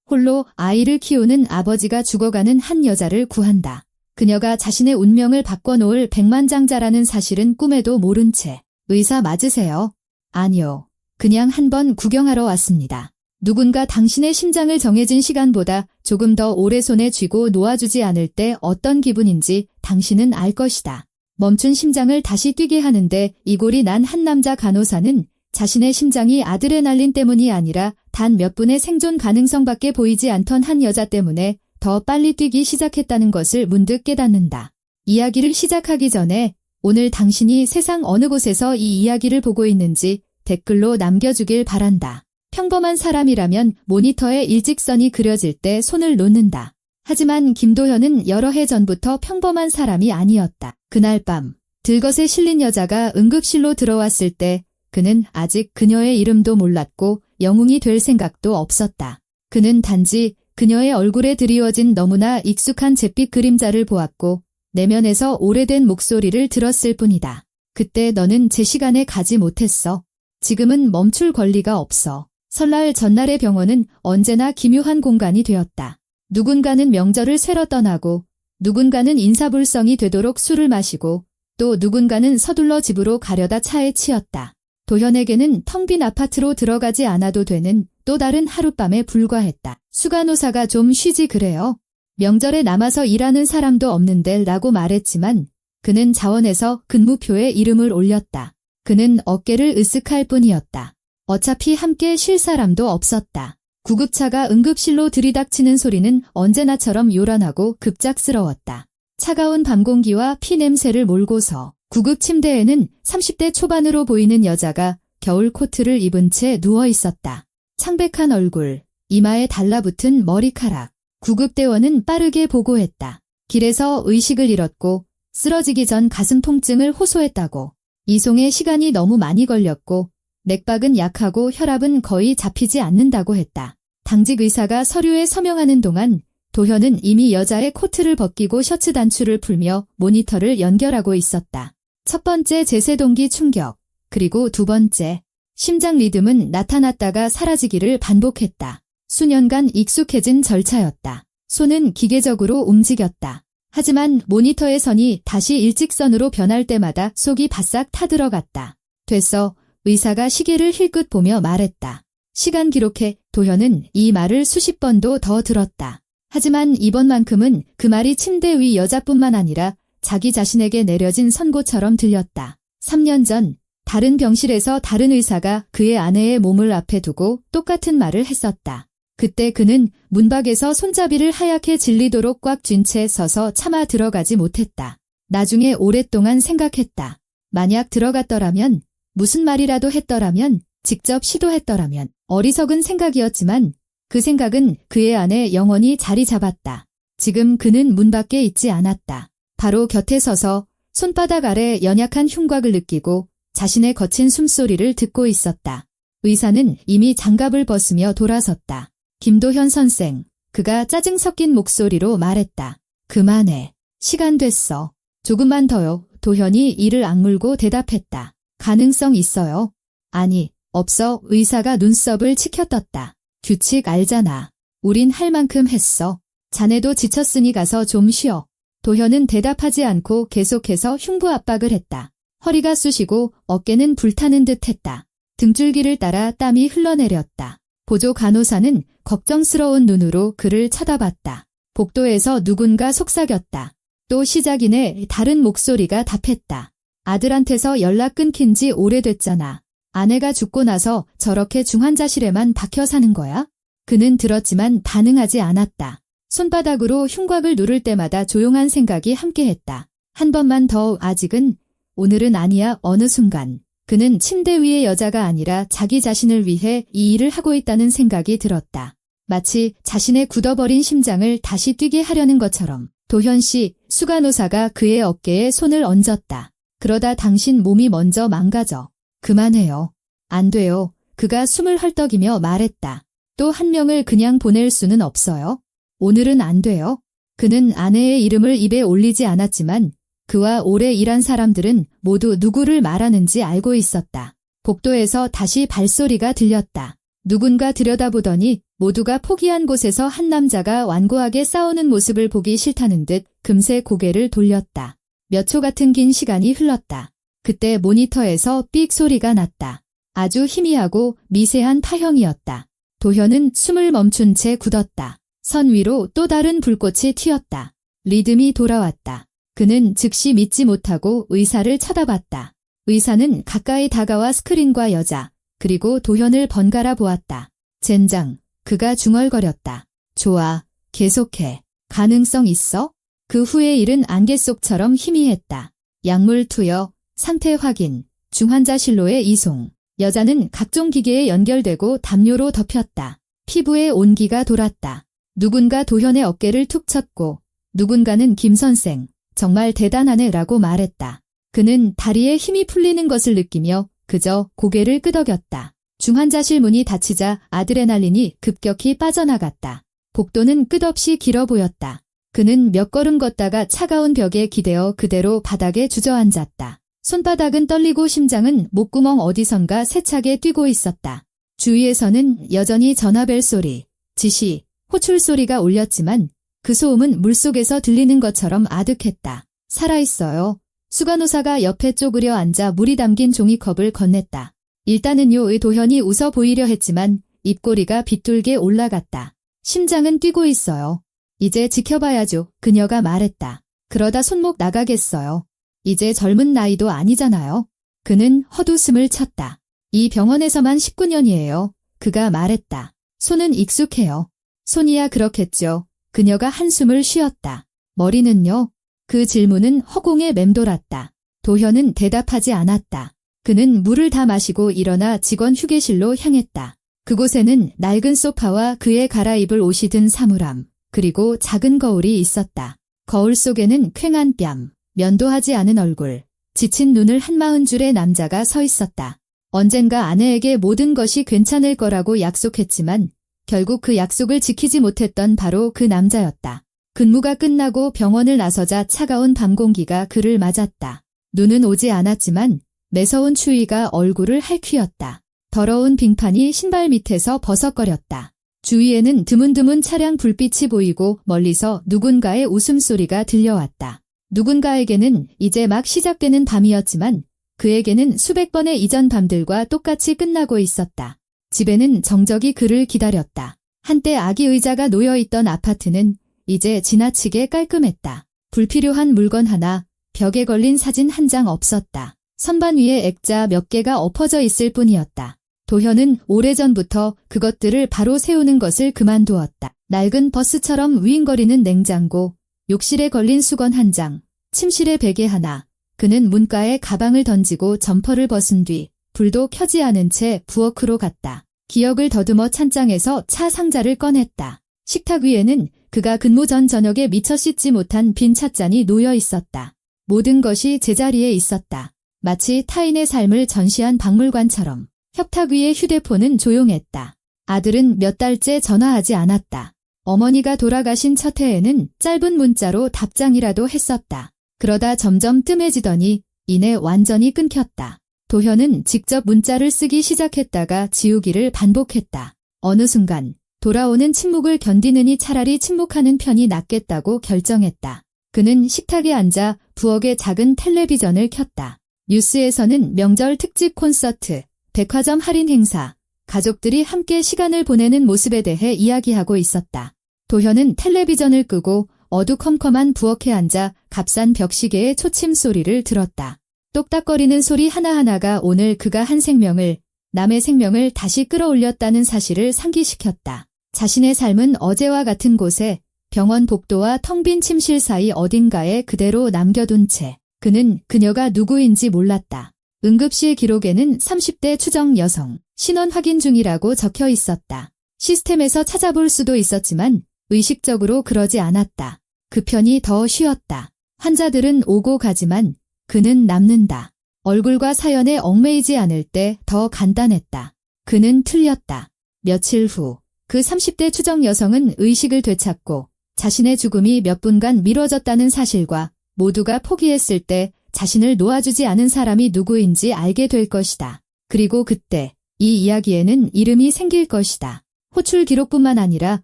홀로 아이를 키우는 아버지가 죽어가는 한 여자를 구한다. 그녀가 자신의 운명을 바꿔놓을 백만장자라는 사실은 꿈에도 모른 채 의사 맞으세요? 아니요. 그냥 한번 구경하러 왔습니다. 누군가 당신의 심장을 정해진 시간보다 조금 더 오래 손에 쥐고 놓아주지 않을 때 어떤 기분인지 당신은 알 것이다. 멈춘 심장을 다시 뛰게 하는데 이골이 난 한 남자 간호사는 자신의 심장이 아드레날린 때문이 아니라 단 몇 분의 생존 가능성밖에 보이지 않던 한 여자 때문에 더 빨리 뛰기 시작했다는 것을 문득 깨닫는다. 이야기를 시작하기 전에 오늘 당신이 세상 어느 곳에서 이 이야기를 보고 있는지 댓글로 남겨주길 바란다. 평범한 사람이라면 모니터에 일직선이 그려질 때 손을 놓는다. 하지만 김도현은 여러 해 전부터 평범한 사람이 아니었다. 그날 밤 들것에 실린 여자가 응급실로 들어왔을 때 그는 아직 그녀의 이름도 몰랐고 영웅이 될 생각도 없었다. 그는 단지 그녀의 얼굴에 드리워진 너무나 익숙한 잿빛 그림자를 보았고 내면에서 오래된 목소리를 들었을 뿐이다. 그때 너는 제 시간에 가지 못했어. 지금은 멈출 권리가 없어. 설날 전날의 병원은 언제나 기묘한 공간이 되었다. 누군가는 명절을 새러 떠나고 누군가는 인사불성이 되도록 술을 마시고 또 누군가는 서둘러 집으로 가려다 차에 치였다. 도현에게는 텅 빈 아파트로 들어가지 않아도 되는 또 다른 하룻밤에 불과했다. 수간호사가 좀 쉬지 그래요. 명절에 남아서 일하는 사람도 없는데 라고 말했지만 그는 자원에서 근무표에 이름을 올렸다. 그는 어깨를 으쓱할 뿐이었다. 어차피 함께 쉴 사람도 없었다. 구급차가 응급실로 들이닥치는 소리는 언제나처럼 요란하고 급작스러웠다. 차가운 밤 공기와 피 냄새를 몰고서 구급 침대에는 30대 초반으로 보이는 여자가 겨울 코트를 입은 채 누워 있었다. 창백한 얼굴, 이마에 달라붙은 머리카락. 구급대원은 빠르게 보고했다. 길에서 의식을 잃었고 쓰러지기 전 가슴 통증을 호소했다고. 이송에 시간이 너무 많이 걸렸고 맥박은 약하고 혈압은 거의 잡히지 않는다고 했다. 당직 의사가 서류에 서명하는 동안 도현은 이미 여자의 코트를 벗기고 셔츠 단추를 풀며 모니터를 연결하고 있었다. 첫 번째 제세동기 충격, 그리고 두 번째. 심장 리듬은 나타났다가 사라지기를 반복했다. 수년간 익숙해진 절차였다. 손은 기계적으로 움직였다. 하지만 모니터의 선이 다시 일직선으로 변할 때마다 속이 바싹 타들어갔다. 됐어. 의사가 시계를 힐끗 보며 말했다. 시간 기록해. 도현은 이 말을 수십 번도 더 들었다. 하지만 이번만큼은 그 말이 침대 위 여자뿐만 아니라 자기 자신에게 내려진 선고처럼 들렸다. 3년 전 다른 병실에서 다른 의사가 그의 아내의 몸을 앞에 두고 똑같은 말을 했었다. 그때 그는 문밖에서 손잡이를 하얗게 질리도록 꽉 쥔 채 서서 차마 들어가지 못했다. 나중에 오랫동안 생각했다. 만약 들어갔더라면, 무슨 말이라도 했더라면, 직접 시도했더라면. 어리석은 생각이었지만 그 생각은 그의 안에 영원히 자리 잡았다. 지금 그는 문 밖에 있지 않았다. 바로 곁에 서서 손바닥 아래 연약한 흉곽을 느끼고 자신의 거친 숨소리를 듣고 있었다. 의사는 이미 장갑을 벗으며 돌아섰다. 김도현 선생, 그가 짜증 섞인 목소리로 말했다. 그만해. 시간 됐어. 조금만 더요. 도현이 이를 악물고 대답했다. 가능성 있어요? 아니, 없어. 의사가 눈썹을 치켜떴다. 규칙 알잖아. 우린 할 만큼 했어. 자네도 지쳤으니 가서 좀 쉬어. 도현은 대답하지 않고 계속해서 흉부 압박을 했다. 허리가 쑤시고 어깨는 불타는 듯 했다. 등줄기를 따라 땀이 흘러내렸다. 보조 간호사는 걱정스러운 눈으로 그를 쳐다봤다. 복도에서 누군가 속삭였다. 또 시작이네. 다른 목소리가 답했다. 아들한테서 연락 끊긴 지 오래됐잖아. 아내가 죽고 나서 저렇게 중환자실에만 박혀 사는 거야? 그는 들었지만 반응하지 않았다. 손바닥으로 흉곽을 누를 때마다 조용한 생각이 함께했다. 한 번만 더. 아직은, 오늘은 아니야. 어느 순간 그는 침대 위의 여자가 아니라 자기 자신을 위해 이 일을 하고 있다는 생각이 들었다. 마치 자신의 굳어버린 심장을 다시 뛰게 하려는 것처럼. 도현 씨, 수간호사가 그의 어깨에 손을 얹었다. 그러다 당신 몸이 먼저 망가져. 그만해요. 안 돼요. 그가 숨을 헐떡이며 말했다. 또 한 명을 그냥 보낼 수는 없어요. 오늘은 안 돼요. 그는 아내의 이름을 입에 올리지 않았지만 그와 오래 일한 사람들은 모두 누구를 말하는지 알고 있었다. 복도에서 다시 발소리가 들렸다. 누군가 들여다보더니 모두가 포기한 곳에서 한 남자가 완고하게 싸우는 모습을 보기 싫다는 듯 금세 고개를 돌렸다. 몇 초 같은 긴 시간이 흘렀다. 그때 모니터에서 삑 소리가 났다. 아주 희미하고 미세한 타형이었다. 도현은 숨을 멈춘 채 굳었다. 선 위로 또 다른 불꽃이 튀었다. 리듬이 돌아왔다. 그는 즉시 믿지 못하고 의사를 쳐다봤다. 의사는 가까이 다가와 스크린과 여자, 그리고 도현을 번갈아 보았다. 젠장, 그가 중얼거렸다. 좋아, 계속해. 가능성 있어? 그 후의 일은 안개 속처럼 희미했다. 약물 투여, 상태 확인, 중환자실로의 이송. 여자는 각종 기계에 연결되고 담요로 덮였다. 피부에 온기가 돌았다. 누군가 도현의 어깨를 툭 쳤고 누군가는 김 선생, 정말 대단하네 라고 말했다. 그는 다리에 힘이 풀리는 것을 느끼며 그저 고개를 끄덕였다. 중환자실 문이 닫히자 아드레날린이 급격히 빠져나갔다. 복도는 끝없이 길어 보였다. 그는 몇 걸음 걷다가 차가운 벽에 기대어 그대로 바닥에 주저앉았다. 손바닥은 떨리고 심장은 목구멍 어디선가 세차게 뛰고 있었다. 주위에서는 여전히 전화벨 소리, 지시, 호출 소리가 울렸지만 그 소음은 물속에서 들리는 것처럼 아득했다. 살아있어요. 수간호사가 옆에 쪼그려 앉아 물이 담긴 종이컵을 건넸다. 일단은요. 도현이 웃어 보이려 했지만 입꼬리가 비뚤게 올라갔다. 심장은 뛰고 있어요. 이제 지켜봐야죠. 그녀가 말했다. 그러다 손목 나가겠어요. 이제 젊은 나이도 아니잖아요. 그는 헛웃음을 쳤다. 이 병원에서만 19년이에요. 그가 말했다. 손은 익숙해요. 손이야 그렇겠죠. 그녀가 한숨을 쉬었다. 머리는요? 그 질문은 허공에 맴돌았다. 도현은 대답하지 않았다. 그는 물을 다 마시고 일어나 직원 휴게실로 향했다. 그곳에는 낡은 소파와 그의 갈아입을 옷이 든 사물함, 그리고 작은 거울이 있었다. 거울 속에는 퀭한 뺨, 면도하지 않은 얼굴, 지친 눈을 한마흔 줄의 남자가 서 있었다. 언젠가 아내에게 모든 것이 괜찮을 거라고 약속했지만 결국 그 약속을 지키지 못했던 바로 그 남자였다. 근무가 끝나고 병원을 나서자 차가운 밤 공기가 그를 맞았다. 눈은 오지 않았지만 매서운 추위가 얼굴을 핥히었다. 더러운 빙판이 신발 밑에서 버석거렸다. 주위에는 드문드문 차량 불빛이 보이고 멀리서 누군가의 웃음소리가 들려왔다. 누군가에게는 이제 막 시작되는 밤이었지만 그에게는 수백 번의 이전 밤들과 똑같이 끝나고 있었다. 집에는 정적이 그를 기다렸다. 한때 아기 의자가 놓여있던 아파트는 이제 지나치게 깔끔했다. 불필요한 물건 하나, 벽에 걸린 사진 한 장 없었다. 선반 위에 액자 몇 개가 엎어져 있을 뿐이었다. 도현은 오래전부터 그것들을 바로 세우는 것을 그만두었다. 낡은 버스처럼 위잉거리는 냉장고, 욕실에 걸린 수건 한 장, 침실에 베개 하나. 그는 문가에 가방을 던지고 점퍼를 벗은 뒤 불도 켜지 않은 채 부엌으로 갔다. 기억을 더듬어 찬장에서 차 상자를 꺼냈다. 식탁 위에는 그가 근무 전 저녁에 미처 씻지 못한 빈 찻잔이 놓여 있었다. 모든 것이 제자리에 있었다. 마치 타인의 삶을 전시한 박물관처럼. 협탁 위의 휴대폰은 조용했다. 아들은 몇 달째 전화하지 않았다. 어머니가 돌아가신 첫 해에는 짧은 문자로 답장이라도 했었다. 그러다 점점 뜸해지더니 이내 완전히 끊겼다. 도현은 직접 문자를 쓰기 시작했다가 지우기를 반복했다. 어느 순간 돌아오는 침묵을 견디느니 차라리 침묵하는 편이 낫겠다고 결정했다. 그는 식탁에 앉아 부엌의 작은 텔레비전을 켰다. 뉴스에서는 명절 특집 콘서트, 백화점 할인 행사, 가족들이 함께 시간을 보내는 모습에 대해 이야기하고 있었다. 도현은 텔레비전을 끄고 어두컴컴한 부엌에 앉아 값싼 벽시계의 초침 소리를 들었다. 똑딱거리는 소리 하나하나가 오늘 그가 한 생명을, 남의 생명을 다시 끌어올렸다는 사실을 상기시켰다. 자신의 삶은 어제와 같은 곳에 병원 복도와 텅 빈 침실 사이 어딘가에 그대로 남겨둔 채 그는 그녀가 누구인지 몰랐다. 응급실 기록에는 30대 추정 여성, 신원 확인 중이라고 적혀 있었다. 시스템에서 찾아볼 수도 있었지만 의식적으로 그러지 않았다. 그 편이 더 쉬웠다. 환자들은 오고 가지만 그는 남는다. 얼굴과 사연에 얽매이지 않을 때 더 간단했다. 그는 틀렸다. 며칠 후 그 30대 추정 여성은 의식을 되찾고 자신의 죽음이 몇 분간 미뤄졌다는 사실과 모두가 포기했을 때 자신을 놓아주지 않은 사람이 누구인지 알게 될 것이다. 그리고 그때 이 이야기에는 이름이 생길 것이다. 호출 기록뿐만 아니라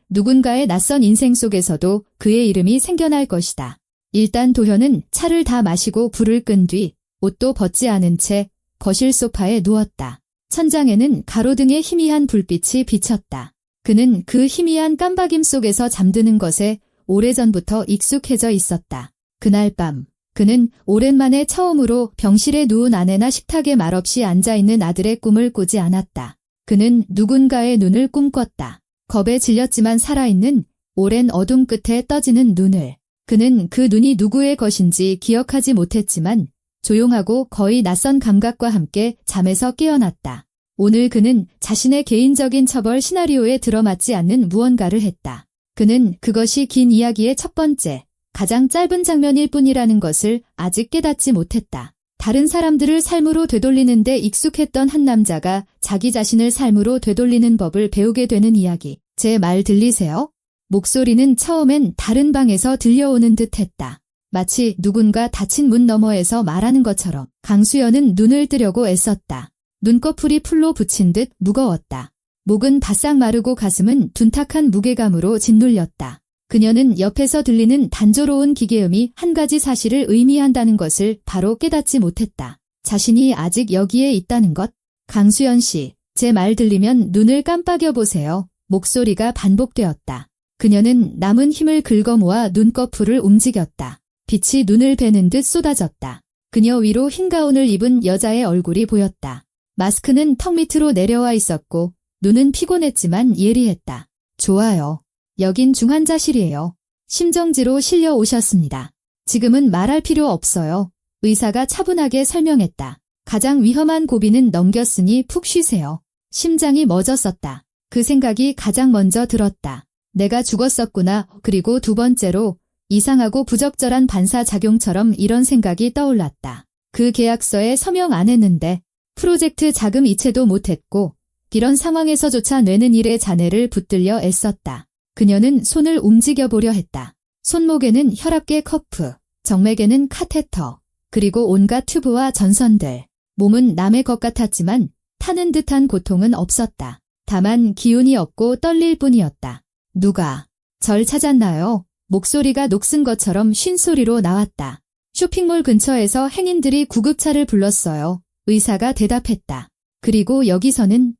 누군가의 낯선 인생 속에서도 그의 이름이 생겨날 것이다. 일단 도현은 차를 다 마시고 불을 끈 뒤 옷도 벗지 않은 채 거실 소파에 누웠다. 천장에는 가로등의 희미한 불빛이 비쳤다. 그는 그 희미한 깜박임 속에서 잠드는 것에 오래전부터 익숙해져 있었다. 그날 밤 그는 오랜만에 처음으로 병실에 누운 아내나 식탁에 말없이 앉아있는 아들의 꿈을 꾸지 않았다. 그는 누군가의 눈을 꿈꿨다. 겁에 질렸지만 살아있는 오랜 어둠 끝에 떠지는 눈을. 그는 그 눈이 누구의 것인지 기억하지 못했지만 조용하고 거의 낯선 감각과 함께 잠에서 깨어났다. 오늘 그는 자신의 개인적인 처벌 시나리오에 들어맞지 않는 무언가를 했다. 그는 그것이 긴 이야기의 첫 번째, 가장 짧은 장면일 뿐이라는 것을 아직 깨닫지 못했다. 다른 사람들을 삶으로 되돌리는데 익숙했던 한 남자가 자기 자신을 삶으로 되돌리는 법을 배우게 되는 이야기. 제 말 들리세요? 목소리는 처음엔 다른 방에서 들려오는 듯 했다. 마치 누군가 닫힌 문 너머에서 말하는 것처럼. 강수연은 눈을 뜨려고 애썼다. 눈꺼풀이 풀로 붙인 듯 무거웠다. 목은 바싹 마르고 가슴은 둔탁한 무게감으로 짓눌렸다. 그녀는 옆에서 들리는 단조로운 기계음이 한 가지 사실을 의미한다는 것을 바로 깨닫지 못했다. 자신이 아직 여기에 있다는 것. 강수연 씨, 제 말 들리면 눈을 깜빡여 보세요. 목소리가 반복되었다. 그녀는 남은 힘을 긁어모아 눈꺼풀을 움직였다. 빛이 눈을 베는 듯 쏟아졌다. 그녀 위로 흰 가운을 입은 여자의 얼굴이 보였다. 마스크는 턱 밑으로 내려와 있었고 눈은 피곤했지만 예리했다. 좋아요. 여긴 중환자실이에요. 심정지로 실려 오셨습니다. 지금은 말할 필요 없어요. 의사가 차분하게 설명했다. 가장 위험한 고비는 넘겼으니 푹 쉬세요. 심장이 멎었었다. 그 생각이 가장 먼저 들었다. 내가 죽었었구나. 그리고 두 번째로 이상하고 부적절한 반사작용처럼 이런 생각이 떠올랐다. 그 계약서에 서명 안 했는데 프로젝트 자금 이체도 못했고 이런 상황에서조차 뇌는 일에 잔해를 붙들려 애썼다. 그녀는 손을 움직여보려 했다. 손목에는 혈압계 커프, 정맥에는 카테터, 그리고 온갖 튜브와 전선들. 몸은 남의 것 같았지만 타는 듯한 고통은 없었다. 다만 기운이 없고 떨릴 뿐이었다. 누가 절 찾았나요? 목소리가 녹슨 것처럼 쉰 소리로 나왔다. 쇼핑몰 근처에서 행인들이 구급차를 불렀어요. 의사가 대답했다. 그리고 여기서는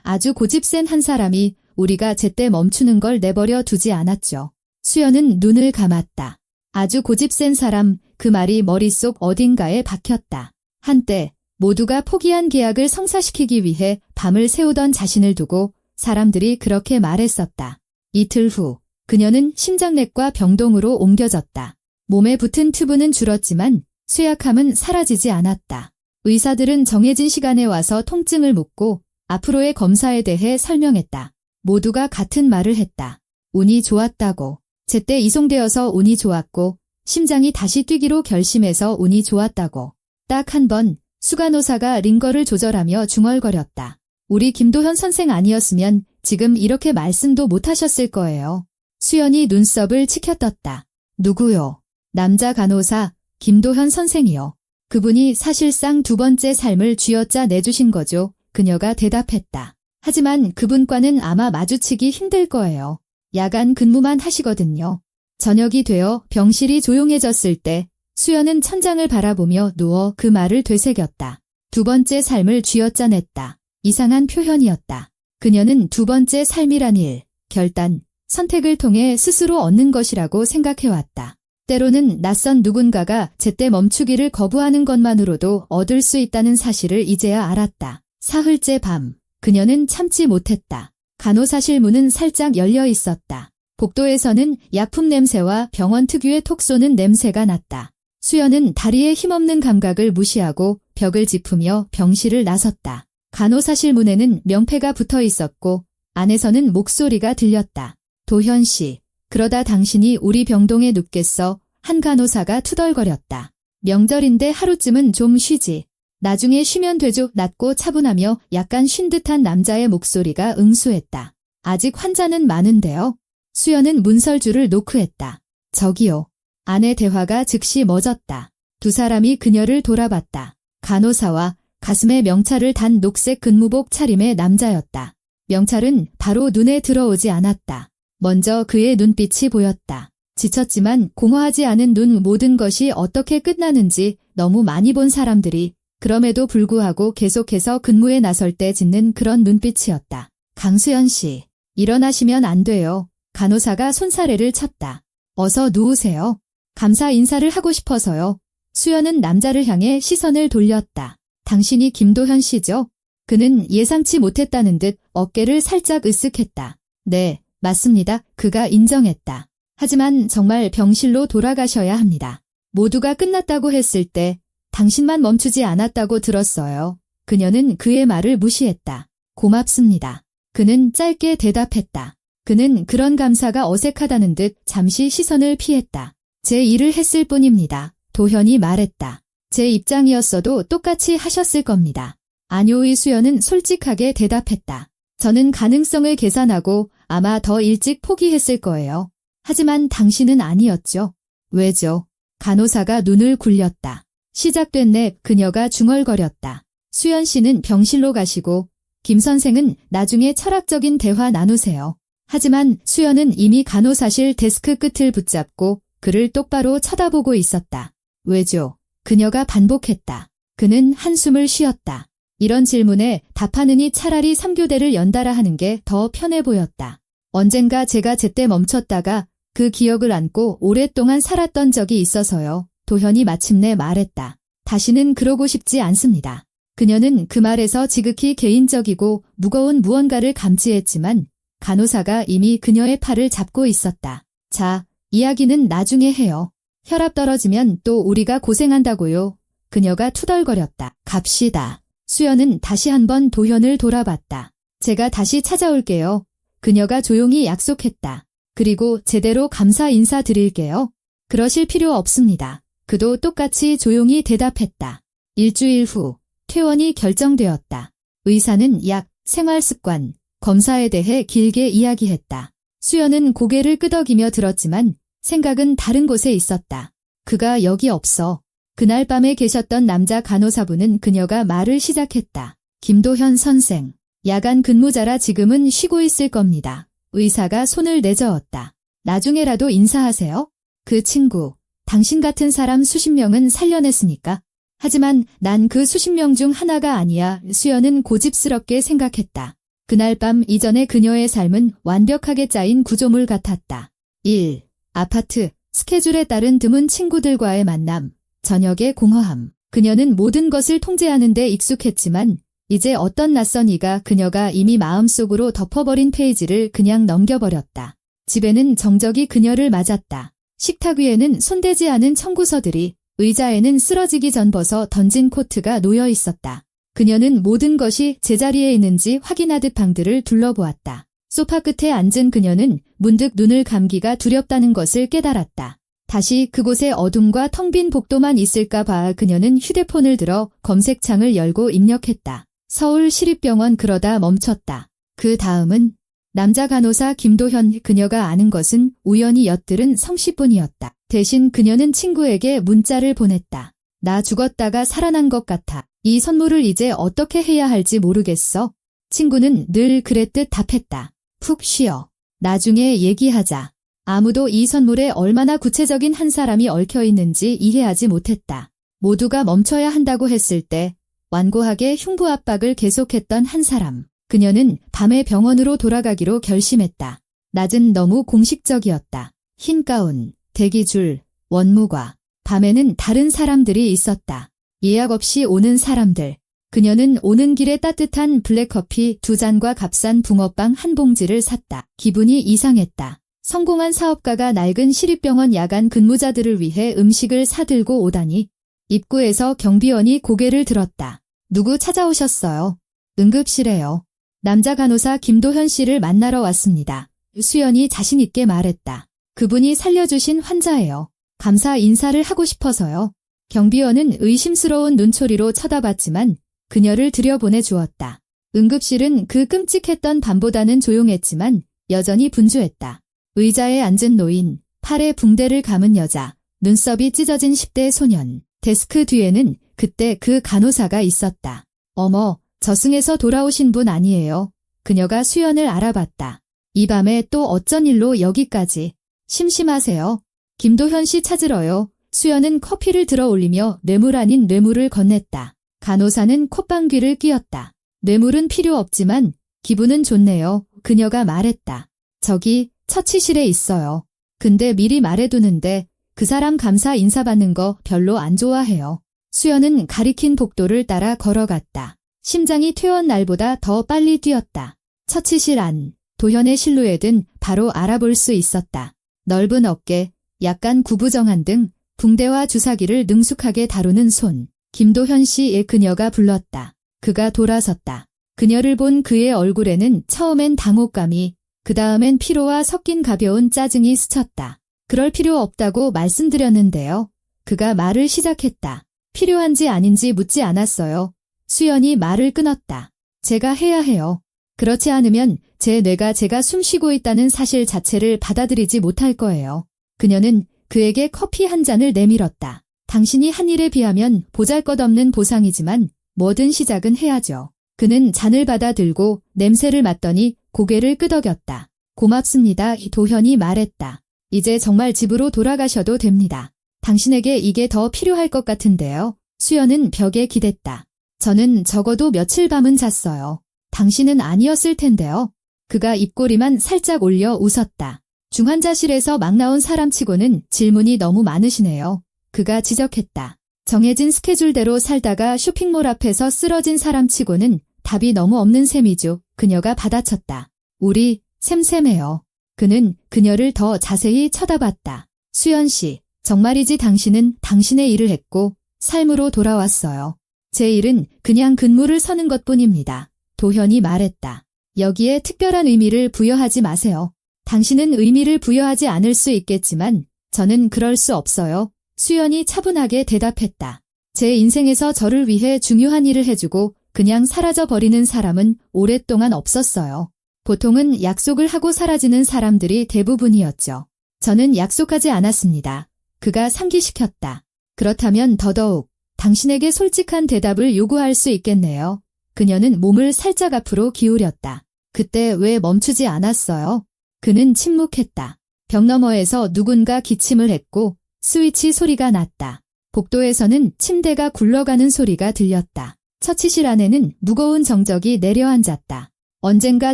아주 고집센 한 사람이 우리가 제때 멈추는 걸 내버려 두지 않았죠. 수연은 눈을 감았다. 아주 고집센 사람, 그 말이 머릿속 어딘가에 박혔다. 한때 모두가 포기한 계약을 성사시키기 위해 밤을 새우던 자신을 두고 사람들이 그렇게 말했었다. 이틀 후 그녀는 심장내과 병동으로 옮겨졌다. 몸에 붙은 튜브는 줄었지만 쇠약함은 사라지지 않았다. 의사들은 정해진 시간에 와서 통증을 묻고 앞으로의 검사에 대해 설명했다. 모두가 같은 말을 했다. 운이 좋았다고. 제때 이송되어서 운이 좋았고 심장이 다시 뛰기로 결심해서 운이 좋았다고. 딱 한 번 수간호사가 링거를 조절하며 중얼거렸다. 우리 김도현 선생 아니었으면 지금 이렇게 말씀도 못하셨을 거예요. 수연이 눈썹을 치켜떴다. 누구요? 남자 간호사 김도현 선생이요. 그분이 사실상 두 번째 삶을 쥐어짜 내주신 거죠. 그녀가 대답했다. 하지만 그분과는 아마 마주치기 힘들 거예요. 야간 근무만 하시거든요. 저녁이 되어 병실이 조용해졌을 때 수연은 천장을 바라보며 누워 그 말을 되새겼다. 두 번째 삶을 쥐어짜냈다. 이상한 표현이었다. 그녀는 두 번째 삶이란 일, 결단, 선택을 통해 스스로 얻는 것이라고 생각해왔다. 때로는 낯선 누군가가 제때 멈추기를 거부하는 것만으로도 얻을 수 있다는 사실을 이제야 알았다. 사흘째 밤, 그녀는 참지 못했다. 간호사실 문은 살짝 열려 있었다. 복도에서는 약품 냄새와 병원 특유의 톡 쏘는 냄새가 났다. 수연은 다리에 힘없는 감각을 무시하고 벽을 짚으며 병실을 나섰다. 간호사실 문에는 명패가 붙어 있었고 안에서는 목소리가 들렸다. 도현 씨, 그러다 당신이 우리 병동에 눕겠어. 한 간호사가 투덜거렸다. 명절인데 하루쯤은 좀 쉬지. 나중에 쉬면 되죠. 낮고 차분하며 약간 쉰 듯한 남자의 목소리가 응수했다. 아직 환자는 많은데요. 수연은 문설주를 노크했다. 저기요. 아내 대화가 즉시 멎었다. 두 사람이 그녀를 돌아봤다. 간호사와 가슴에 명찰을 단 녹색 근무복 차림의 남자였다. 명찰은 바로 눈에 들어오지 않았다. 먼저 그의 눈빛이 보였다. 지쳤지만 공허하지 않은 눈, 모든 것이 어떻게 끝나는지 너무 많이 본 사람들이 그럼에도 불구하고 계속해서 근무에 나설 때 짓는 그런 눈빛이었다. 강수연 씨, 일어나시면 안 돼요. 간호사가 손사래를 쳤다. 어서 누우세요. 감사 인사를 하고 싶어서요. 수연은 남자를 향해 시선을 돌렸다. 당신이 김도현 씨죠? 그는 예상치 못했다는 듯 어깨를 살짝 으쓱했다. 네, 맞습니다. 그가 인정했다. 하지만 정말 병실로 돌아가셔야 합니다. 모두가 끝났다고 했을 때 당신만 멈추지 않았다고 들었어요. 그녀는 그의 말을 무시했다. 고맙습니다. 그는 짧게 대답했다. 그는 그런 감사가 어색하다는 듯 잠시 시선을 피했다. 제 일을 했을 뿐입니다. 도현이 말했다. 제 입장이었어도 똑같이 하셨을 겁니다. 아뇨의 수연은 솔직하게 대답했다. 저는 가능성을 계산하고 아마 더 일찍 포기했을 거예요. 하지만 당신은 아니었죠. 왜죠? 간호사가 눈을 굴렸다. 시작된 내 그녀가 중얼거렸다. 수연 씨는 병실로 가시고 김 선생은 나중에 철학적인 대화 나누세요. 하지만 수연은 이미 간호사실 데스크 끝을 붙잡고 그를 똑바로 쳐다보고 있었다. 왜죠? 그녀가 반복했다. 그는 한숨을 쉬었다. 이런 질문에 답하느니 차라리 3교대를 연달아 하는 게 더 편해 보였다. 언젠가 제가 제때 멈췄다가 그 기억을 안고 오랫동안 살았던 적이 있어서요. 도현이 마침내 말했다. 다시는 그러고 싶지 않습니다. 그녀는 그 말에서 지극히 개인적이고 무거운 무언가를 감지했지만 간호사가 이미 그녀의 팔을 잡고 있었다. 자, 이야기는 나중에 해요. 혈압 떨어지면 또 우리가 고생한다고요. 그녀가 투덜거렸다. 갑시다. 수연은 다시 한번 도현을 돌아봤다. 제가 다시 찾아올게요. 그녀가 조용히 약속했다. 그리고 제대로 감사 인사 드릴게요. 그러실 필요 없습니다. 그도 똑같이 조용히 대답했다. 일주일 후 퇴원이 결정되었다. 의사는 약, 생활습관, 검사에 대해 길게 이야기했다. 수연은 고개를 끄덕이며 들었지만 생각은 다른 곳에 있었다. 그가 여기 없어. 그날 밤에 계셨던 남자 간호사분은 그녀가 말을 시작했다. 김도현 선생, 야간 근무자라 지금은 쉬고 있을 겁니다. 의사가 손을 내저었다. 나중에라도 인사하세요. 그 친구, 당신 같은 사람 수십 명은 살려냈으니까. 하지만 난 그 수십 명 중 하나가 아니야. 수연은 고집스럽게 생각했다. 그날 밤 이전의 그녀의 삶은 완벽하게 짜인 구조물 같았다. 1. 아파트, 스케줄에 따른 드문 친구들과의 만남, 저녁의 공허함. 그녀는 모든 것을 통제하는 데 익숙했지만 이제 어떤 낯선 이가 그녀가 이미 마음속으로 덮어버린 페이지를 그냥 넘겨버렸다. 집에는 정적이 그녀를 맞았다. 식탁 위에는 손대지 않은 청구서들이, 의자에는 쓰러지기 전 벗어 던진 코트가 놓여 있었다. 그녀는 모든 것이 제자리에 있는지 확인하듯 방들을 둘러보았다. 소파 끝에 앉은 그녀는 문득 눈을 감기가 두렵다는 것을 깨달았다. 다시 그곳에 어둠과 텅 빈 복도만 있을까 봐 그녀는 휴대폰을 들어 검색창을 열고 입력했다. 서울시립병원. 그러다 멈췄다. 그 다음은 남자 간호사 김도현. 그녀가 아는 것은 우연히 엿들은 성씨뿐이었다. 대신 그녀는 친구에게 문자를 보냈다. 나 죽었다가 살아난 것 같아. 이 선물을 이제 어떻게 해야 할지 모르겠어. 친구는 늘 그랬듯 답했다. 푹 쉬어. 나중에 얘기하자. 아무도 이 선물에 얼마나 구체적인 한 사람이 얽혀 있는지 이해하지 못했다. 모두가 멈춰야 한다고 했을 때 완고하게 흉부 압박을 계속했던 한 사람. 그녀는 밤에 병원으로 돌아가기로 결심했다. 낮은 너무 공식적이었다. 흰 가운, 대기줄, 원무과. 밤에는 다른 사람들이 있었다. 예약 없이 오는 사람들. 그녀는 오는 길에 따뜻한 블랙커피 2잔과 값싼 붕어빵 한 봉지를 샀다. 기분이 이상했다. 성공한 사업가가 낡은 시립병원 야간 근무자들을 위해 음식을 사들고 오다니. 입구에서 경비원이 고개를 들었다. 누구 찾아오셨어요? 응급실에요. 남자 간호사 김도현 씨를 만나러 왔습니다. 수연이 자신 있게 말했다. 그분이 살려주신 환자예요. 감사 인사를 하고 싶어서요. 경비원은 의심스러운 눈초리로 쳐다봤지만 그녀를 들여보내 주었다. 응급실은 그 끔찍했던 밤보다는 조용했지만 여전히 분주했다. 의자에 앉은 노인, 팔에 붕대를 감은 여자, 눈썹이 찢어진 10대 소년. 데스크 뒤에는 그때 그 간호사가 있었다. 어머, 저승에서 돌아오신 분 아니에요. 그녀가 수연을 알아봤다. 이 밤에 또 어쩐 일로 여기까지? 심심하세요? 김도현 씨 찾으러요. 수연은 커피를 들어 올리며 뇌물 아닌 뇌물을 건넸다. 간호사는 콧방귀를 뀌었다. 뇌물은 필요 없지만 기분은 좋네요. 그녀가 말했다. 저기 처치실에 있어요. 근데 미리 말해두는데 그 사람 감사 인사 받는 거 별로 안 좋아해요. 수연은 가리킨 복도를 따라 걸어갔다. 심장이 퇴원 날보다 더 빨리 뛰었다. 처치실 안, 도현의 실루엣은 바로 알아볼 수 있었다. 넓은 어깨, 약간 구부정한 등 붕대와 주사기를 능숙하게 다루는 손. 김도현 씨의 그녀가 불렀다. 그가 돌아섰다. 그녀를 본 그의 얼굴에는 처음엔 당혹감이, 그 다음엔 피로와 섞인 가벼운 짜증이 스쳤다. 그럴 필요 없다고 말씀드렸는데요. 그가 말을 시작했다. 필요한지 아닌지 묻지 않았어요. 수연이 말을 끊었다. 제가 해야 해요. 그렇지 않으면 제 뇌가 제가 숨쉬고 있다는 사실 자체를 받아들이지 못할 거예요. 그녀는 그에게 커피 한 잔을 내밀었다. 당신이 한 일에 비하면 보잘것없는 보상이지만 뭐든 시작은 해야죠. 그는 잔을 받아들고 냄새를 맡더니 고개를 끄덕였다. 고맙습니다. 도현이 말했다. 이제 정말 집으로 돌아가셔도 됩니다. 당신에게 이게 더 필요할 것 같은데요. 수연은 벽에 기댔다. 저는 적어도 며칠 밤은 잤어요. 당신은 아니었을 텐데요. 그가 입꼬리만 살짝 올려 웃었다. 중환자실에서 막 나온 사람치고는 질문이 너무 많으시네요. 그가 지적했다. 정해진 스케줄대로 살다가 쇼핑몰 앞에서 쓰러진 사람치고는 답이 너무 없는 셈이죠. 그녀가 받아쳤다. 우리 셈셈해요. 그는 그녀를 더 자세히 쳐다봤다. 수연 씨, 정말이지 당신은 당신의 일을 했고 삶으로 돌아왔어요. 제 일은 그냥 근무를 서는 것뿐입니다. 도현이 말했다. 여기에 특별한 의미를 부여하지 마세요. 당신은 의미를 부여하지 않을 수 있겠지만 저는 그럴 수 없어요. 수연이 차분하게 대답했다. 제 인생에서 저를 위해 중요한 일을 해주고 그냥 사라져버리는 사람은 오랫동안 없었어요. 보통은 약속을 하고 사라지는 사람들이 대부분이었죠. 저는 약속하지 않았습니다. 그가 상기시켰다. 그렇다면 더더욱 당신에게 솔직한 대답을 요구할 수 있겠네요. 그녀는 몸을 살짝 앞으로 기울였다. 그때 왜 멈추지 않았어요? 그는 침묵했다. 벽 너머에서 누군가 기침을 했고 스위치 소리가 났다. 복도에서는 침대가 굴러가는 소리가 들렸다. 처치실 안에는 무거운 정적이 내려앉았다. 언젠가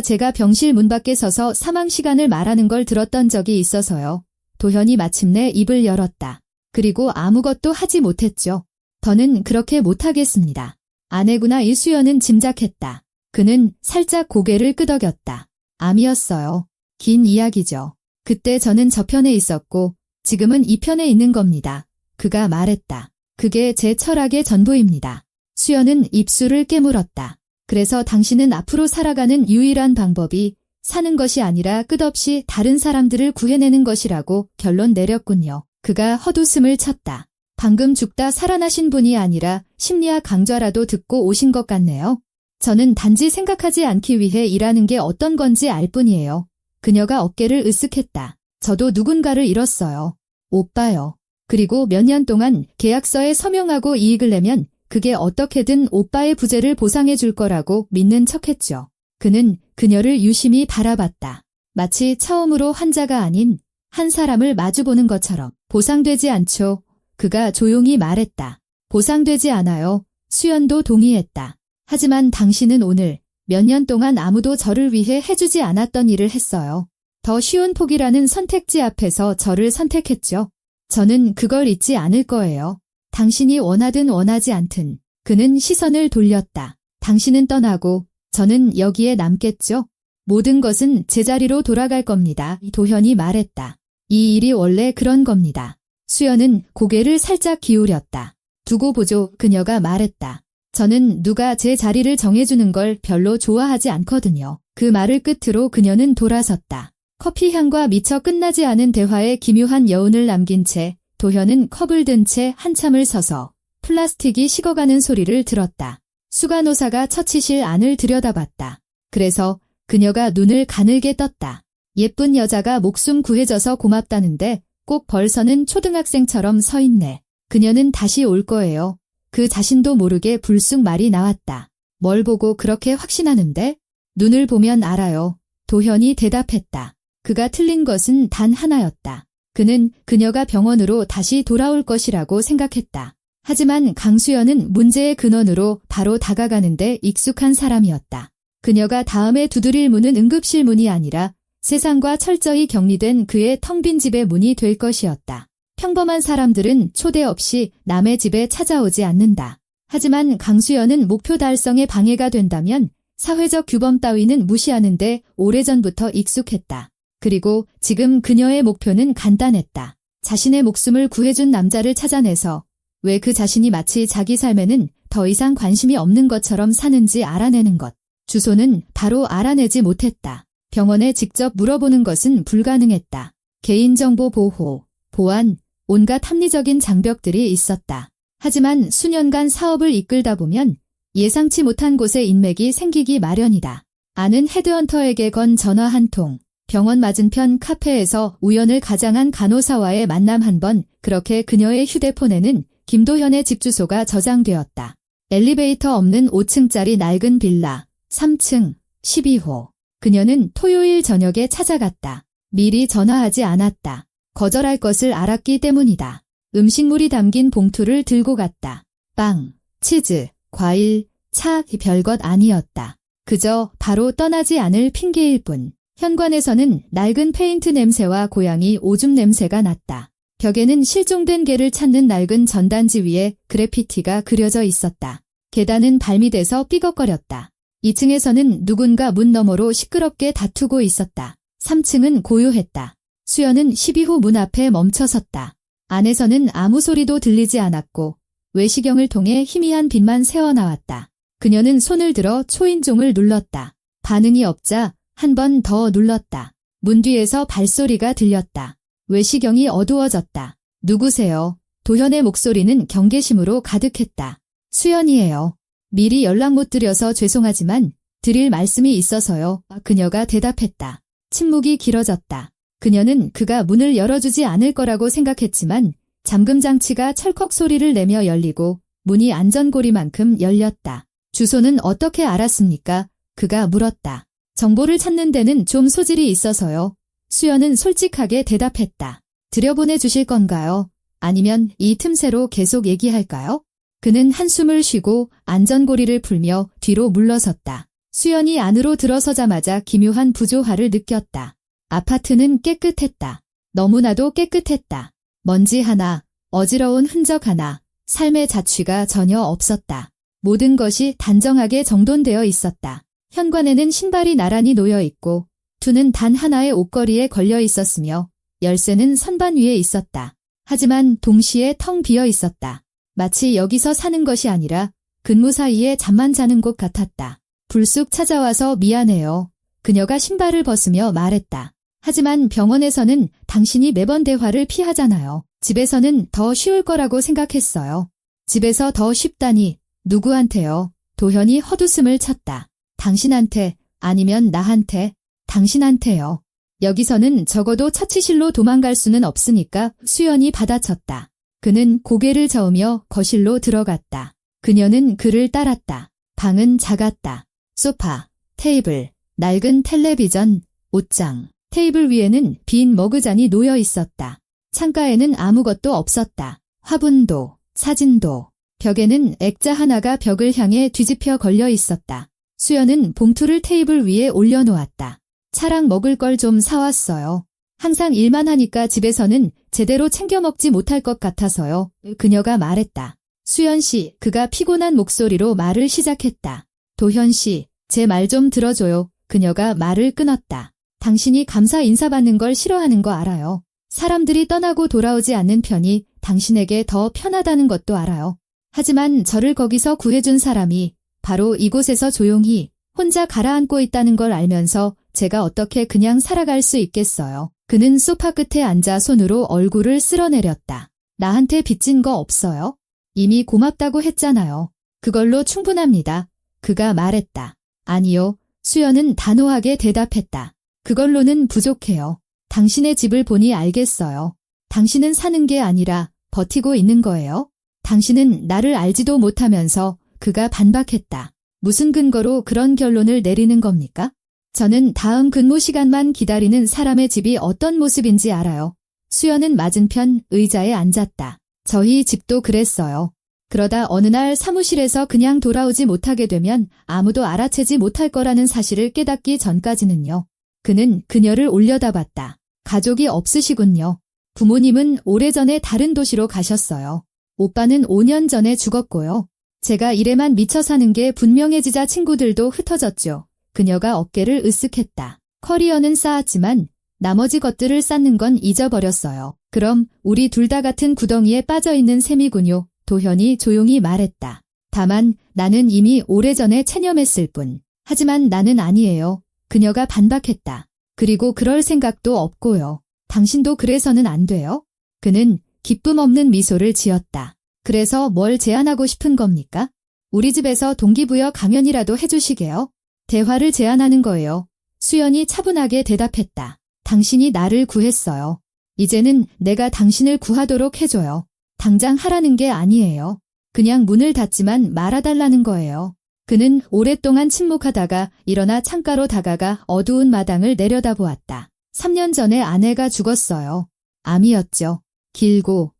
제가 병실 문 밖에 서서 사망 시간을 말하는 걸 들었던 적이 있어서요. 도현이 마침내 입을 열었다. 그리고 아무것도 하지 못했죠. 더는 그렇게 못하겠습니다. 아내구나. 이수연은 짐작했다. 그는 살짝 고개를 끄덕였다. 암이었어요. 긴 이야기죠. 그때 저는 저편에 있었고 지금은 이 편에 있는 겁니다. 그가 말했다. 그게 제 철학의 전부입니다. 수연은 입술을 깨물었다. 그래서 당신은 앞으로 살아가는 유일한 방법이 사는 것이 아니라 끝없이 다른 사람들을 구해내는 것이라고 결론 내렸군요. 그가 헛웃음을 쳤다. 방금 죽다 살아나신 분이 아니라 심리학 강좌라도 듣고 오신 것 같네요. 저는 단지 생각하지 않기 위해 일하는 게 어떤 건지 알 뿐이에요. 그녀가 어깨를 으쓱했다. 저도 누군가를 잃었어요. 오빠요. 그리고 몇 년 동안 계약서에 서명하고 이익을 내면 그게 어떻게든 오빠의 부재를 보상해 줄 거라고 믿는 척했죠. 그는 그녀를 유심히 바라봤다. 마치 처음으로 환자가 아닌 한 사람을 마주보는 것처럼. 보상되지 않죠. 그가 조용히 말했다. 보상되지 않아요. 수연도 동의했다. 하지만 당신은 오늘 몇 년 동안 아무도 저를 위해 해주지 않았던 일을 했어요. 더 쉬운 포기라는 선택지 앞에서 저를 선택했죠. 저는 그걸 잊지 않을 거예요. 당신이 원하든 원하지 않든. 그는 시선을 돌렸다. 당신은 떠나고 저는 여기에 남겠죠? 모든 것은 제자리로 돌아갈 겁니다. 도현이 말했다. 이 일이 원래 그런 겁니다. 수연은 고개를 살짝 기울였다. 두고 보죠. 그녀가 말했다. 저는 누가 제 자리를 정해주는 걸 별로 좋아하지 않거든요. 그 말을 끝으로 그녀는 돌아섰다. 커피 향과 미처 끝나지 않은 대화에 기묘한 여운을 남긴 채 도현은 컵을 든 채 한참을 서서 플라스틱이 식어가는 소리를 들었다. 수간호사가 처치실 안을 들여다봤다. 그래서 그녀가 눈을 가늘게 떴다. 예쁜 여자가 목숨 구해줘서 고맙다는데 꼭 벌서는 초등학생처럼 서 있네. 그녀는 다시 올 거예요. 그 자신도 모르게 불쑥 말이 나왔다. 뭘 보고 그렇게 확신하는데? 눈을 보면 알아요. 도현이 대답했다. 그가 틀린 것은 단 하나였다. 그는 그녀가 병원으로 다시 돌아올 것이라고 생각했다. 하지만 강수연은 문제의 근원으로 바로 다가가는데 익숙한 사람이었다. 그녀가 다음에 두드릴 문은 응급실 문이 아니라 세상과 철저히 격리된 그의 텅 빈 집의 문이 될 것이었다. 평범한 사람들은 초대 없이 남의 집에 찾아오지 않는다. 하지만 강수연은 목표 달성에 방해가 된다면 사회적 규범 따위는 무시하는데 오래전부터 익숙했다. 그리고 지금 그녀의 목표는 간단했다. 자신의 목숨을 구해준 남자를 찾아내서 왜 그 자신이 마치 자기 삶에는 더 이상 관심이 없는 것처럼 사는지 알아내는 것. 주소는 바로 알아내지 못했다. 병원에 직접 물어보는 것은 불가능했다. 개인정보 보호, 보안, 온갖 합리적인 장벽들이 있었다. 하지만 수년간 사업을 이끌다 보면 예상치 못한 곳에 인맥이 생기기 마련이다. 아는 헤드헌터에게 건 전화 한 통, 병원 맞은편 카페에서 우연을 가장한 간호사와의 만남 한 번, 그렇게 그녀의 휴대폰에는 김도현의 집 주소가 저장되었다. 엘리베이터 없는 5층짜리 낡은 빌라, 3층, 12호. 그녀는 토요일 저녁에 찾아갔다. 미리 전화하지 않았다. 거절할 것을 알았기 때문이다. 음식물이 담긴 봉투를 들고 갔다. 빵, 치즈, 과일, 차, 별것 아니었다. 그저 바로 떠나지 않을 핑계일 뿐. 현관에서는 낡은 페인트 냄새와 고양이 오줌 냄새가 났다. 벽에는 실종된 개를 찾는 낡은 전단지 위에 그래피티가 그려져 있었다. 계단은 발밑에서 삐걱거렸다. 2층에서는 누군가 문 너머로 시끄럽게 다투고 있었다. 3층은 고요했다. 수연은 12호 문 앞에 멈춰섰다. 안에서는 아무 소리도 들리지 않았고 외시경을 통해 희미한 빛만 새어나왔다. 그녀는 손을 들어 초인종을 눌렀다. 반응이 없자 한 번 더 눌렀다. 문 뒤에서 발소리가 들렸다. 외시경이 어두워졌다. 누구세요? 도현의 목소리는 경계심으로 가득했다. 수연이에요. 미리 연락 못 드려서 죄송하지만 드릴 말씀이 있어서요. 그녀가 대답했다. 침묵이 길어졌다. 그녀는 그가 문을 열어주지 않을 거라고 생각했지만 잠금 장치가 철컥 소리를 내며 열리고 문이 안전고리만큼 열렸다. 주소는 어떻게 알았습니까? 그가 물었다. 정보를 찾는 데는 좀 소질이 있어서요. 수연은 솔직하게 대답했다. 들여보내주실 건가요? 아니면 이 틈새로 계속 얘기할까요? 그는 한숨을 쉬고 안전고리를 풀며 뒤로 물러섰다. 수연이 안으로 들어서자마자 기묘한 부조화를 느꼈다. 아파트는 깨끗했다. 너무나도 깨끗했다. 먼지 하나, 어지러운 흔적 하나, 삶의 자취가 전혀 없었다. 모든 것이 단정하게 정돈되어 있었다. 현관에는 신발이 나란히 놓여 있고 투는 단 하나의 옷걸이에 걸려 있었으며 열쇠는 선반 위에 있었다. 하지만 동시에 텅 비어 있었다. 마치 여기서 사는 것이 아니라 근무 사이에 잠만 자는 곳 같았다. 불쑥 찾아와서 미안해요. 그녀가 신발을 벗으며 말했다. 하지만 병원에서는 당신이 매번 대화를 피하잖아요. 집에서는 더 쉬울 거라고 생각했어요. 집에서 더 쉽다니 누구한테요? 도현이 헛웃음을 쳤다. 당신한테 아니면 나한테? 당신한테요. 여기서는 적어도 처치실로 도망갈 수는 없으니까 수연이 받아쳤다. 그는 고개를 저으며 거실로 들어갔다. 그녀는 그를 따랐다. 방은 작았다. 소파, 테이블, 낡은 텔레비전, 옷장. 테이블 위에는 빈 머그잔이 놓여 있었다. 창가에는 아무것도 없었다. 화분도, 사진도. 벽에는 액자 하나가 벽을 향해 뒤집혀 걸려 있었다. 수연은 봉투를 테이블 위에 올려놓았다. 차랑 먹을 걸 좀 사왔어요. 항상 일만 하니까 집에서는 제대로 챙겨 먹지 못할 것 같아서요. 그녀가 말했다. 수연 씨, 그가 피곤한 목소리로 말을 시작했다. 도현 씨, 제 말 좀 들어줘요. 그녀가 말을 끊었다. 당신이 감사 인사 받는 걸 싫어하는 거 알아요. 사람들이 떠나고 돌아오지 않는 편이 당신에게 더 편하다는 것도 알아요. 하지만 저를 거기서 구해준 사람이 바로 이곳에서 조용히 혼자 가라앉고 있다는 걸 알면서 제가 어떻게 그냥 살아갈 수 있겠어요. 그는 소파 끝에 앉아 손으로 얼굴을 쓸어내렸다. 나한테 빚진 거 없어요? 이미 고맙다고 했잖아요. 그걸로 충분합니다. 그가 말했다. 아니요. 수연은 단호하게 대답했다. 그걸로는 부족해요. 당신의 집을 보니 알겠어요. 당신은 사는 게 아니라 버티고 있는 거예요. 당신은 나를 알지도 못하면서 그가 반박했다. 무슨 근거로 그런 결론을 내리는 겁니까? 저는 다음 근무 시간만 기다리는 사람의 집이 어떤 모습인지 알아요. 수연은 맞은편 의자에 앉았다. 저희 집도 그랬어요. 그러다 어느 날 사무실에서 그냥 돌아오지 못하게 되면 아무도 알아채지 못할 거라는 사실을 깨닫기 전까지는요. 그는 그녀를 올려다봤다. 가족이 없으시군요. 부모님은 오래전에 다른 도시로 가셨어요. 오빠는 5년 전에 죽었고요. 제가 일에만 미쳐 사는 게 분명해지자 친구들도 흩어졌죠. 그녀가 어깨를 으쓱했다. 커리어는 쌓았지만 나머지 것들을 쌓는 건 잊어버렸어요. 그럼 우리 둘 다 같은 구덩이에 빠져있는 셈이군요. 도현이 조용히 말했다. 다만 나는 이미 오래전에 체념했을 뿐. 하지만 나는 아니에요. 그녀가 반박했다. 그리고 그럴 생각도 없고요. 당신도 그래서는 안 돼요? 그는 기쁨 없는 미소를 지었다. 그래서 뭘 제안하고 싶은 겁니까? 우리 집에서 동기부여 강연이라도 해주시게요? 대화를 제안하는 거예요. 수연이 차분하게 대답했다. 당신이 나를 구했어요. 이제는 내가 당신을 구하도록 해줘요. 당장 하라는 게 아니에요. 그냥 문을 닫지만 말아달라는 거예요. 그는 오랫동안 침묵하다가 일어나 창가로 다가가 어두운 마당을 내려다보았다. 3년 전에 아내가 죽었어요. 암이었죠. 길고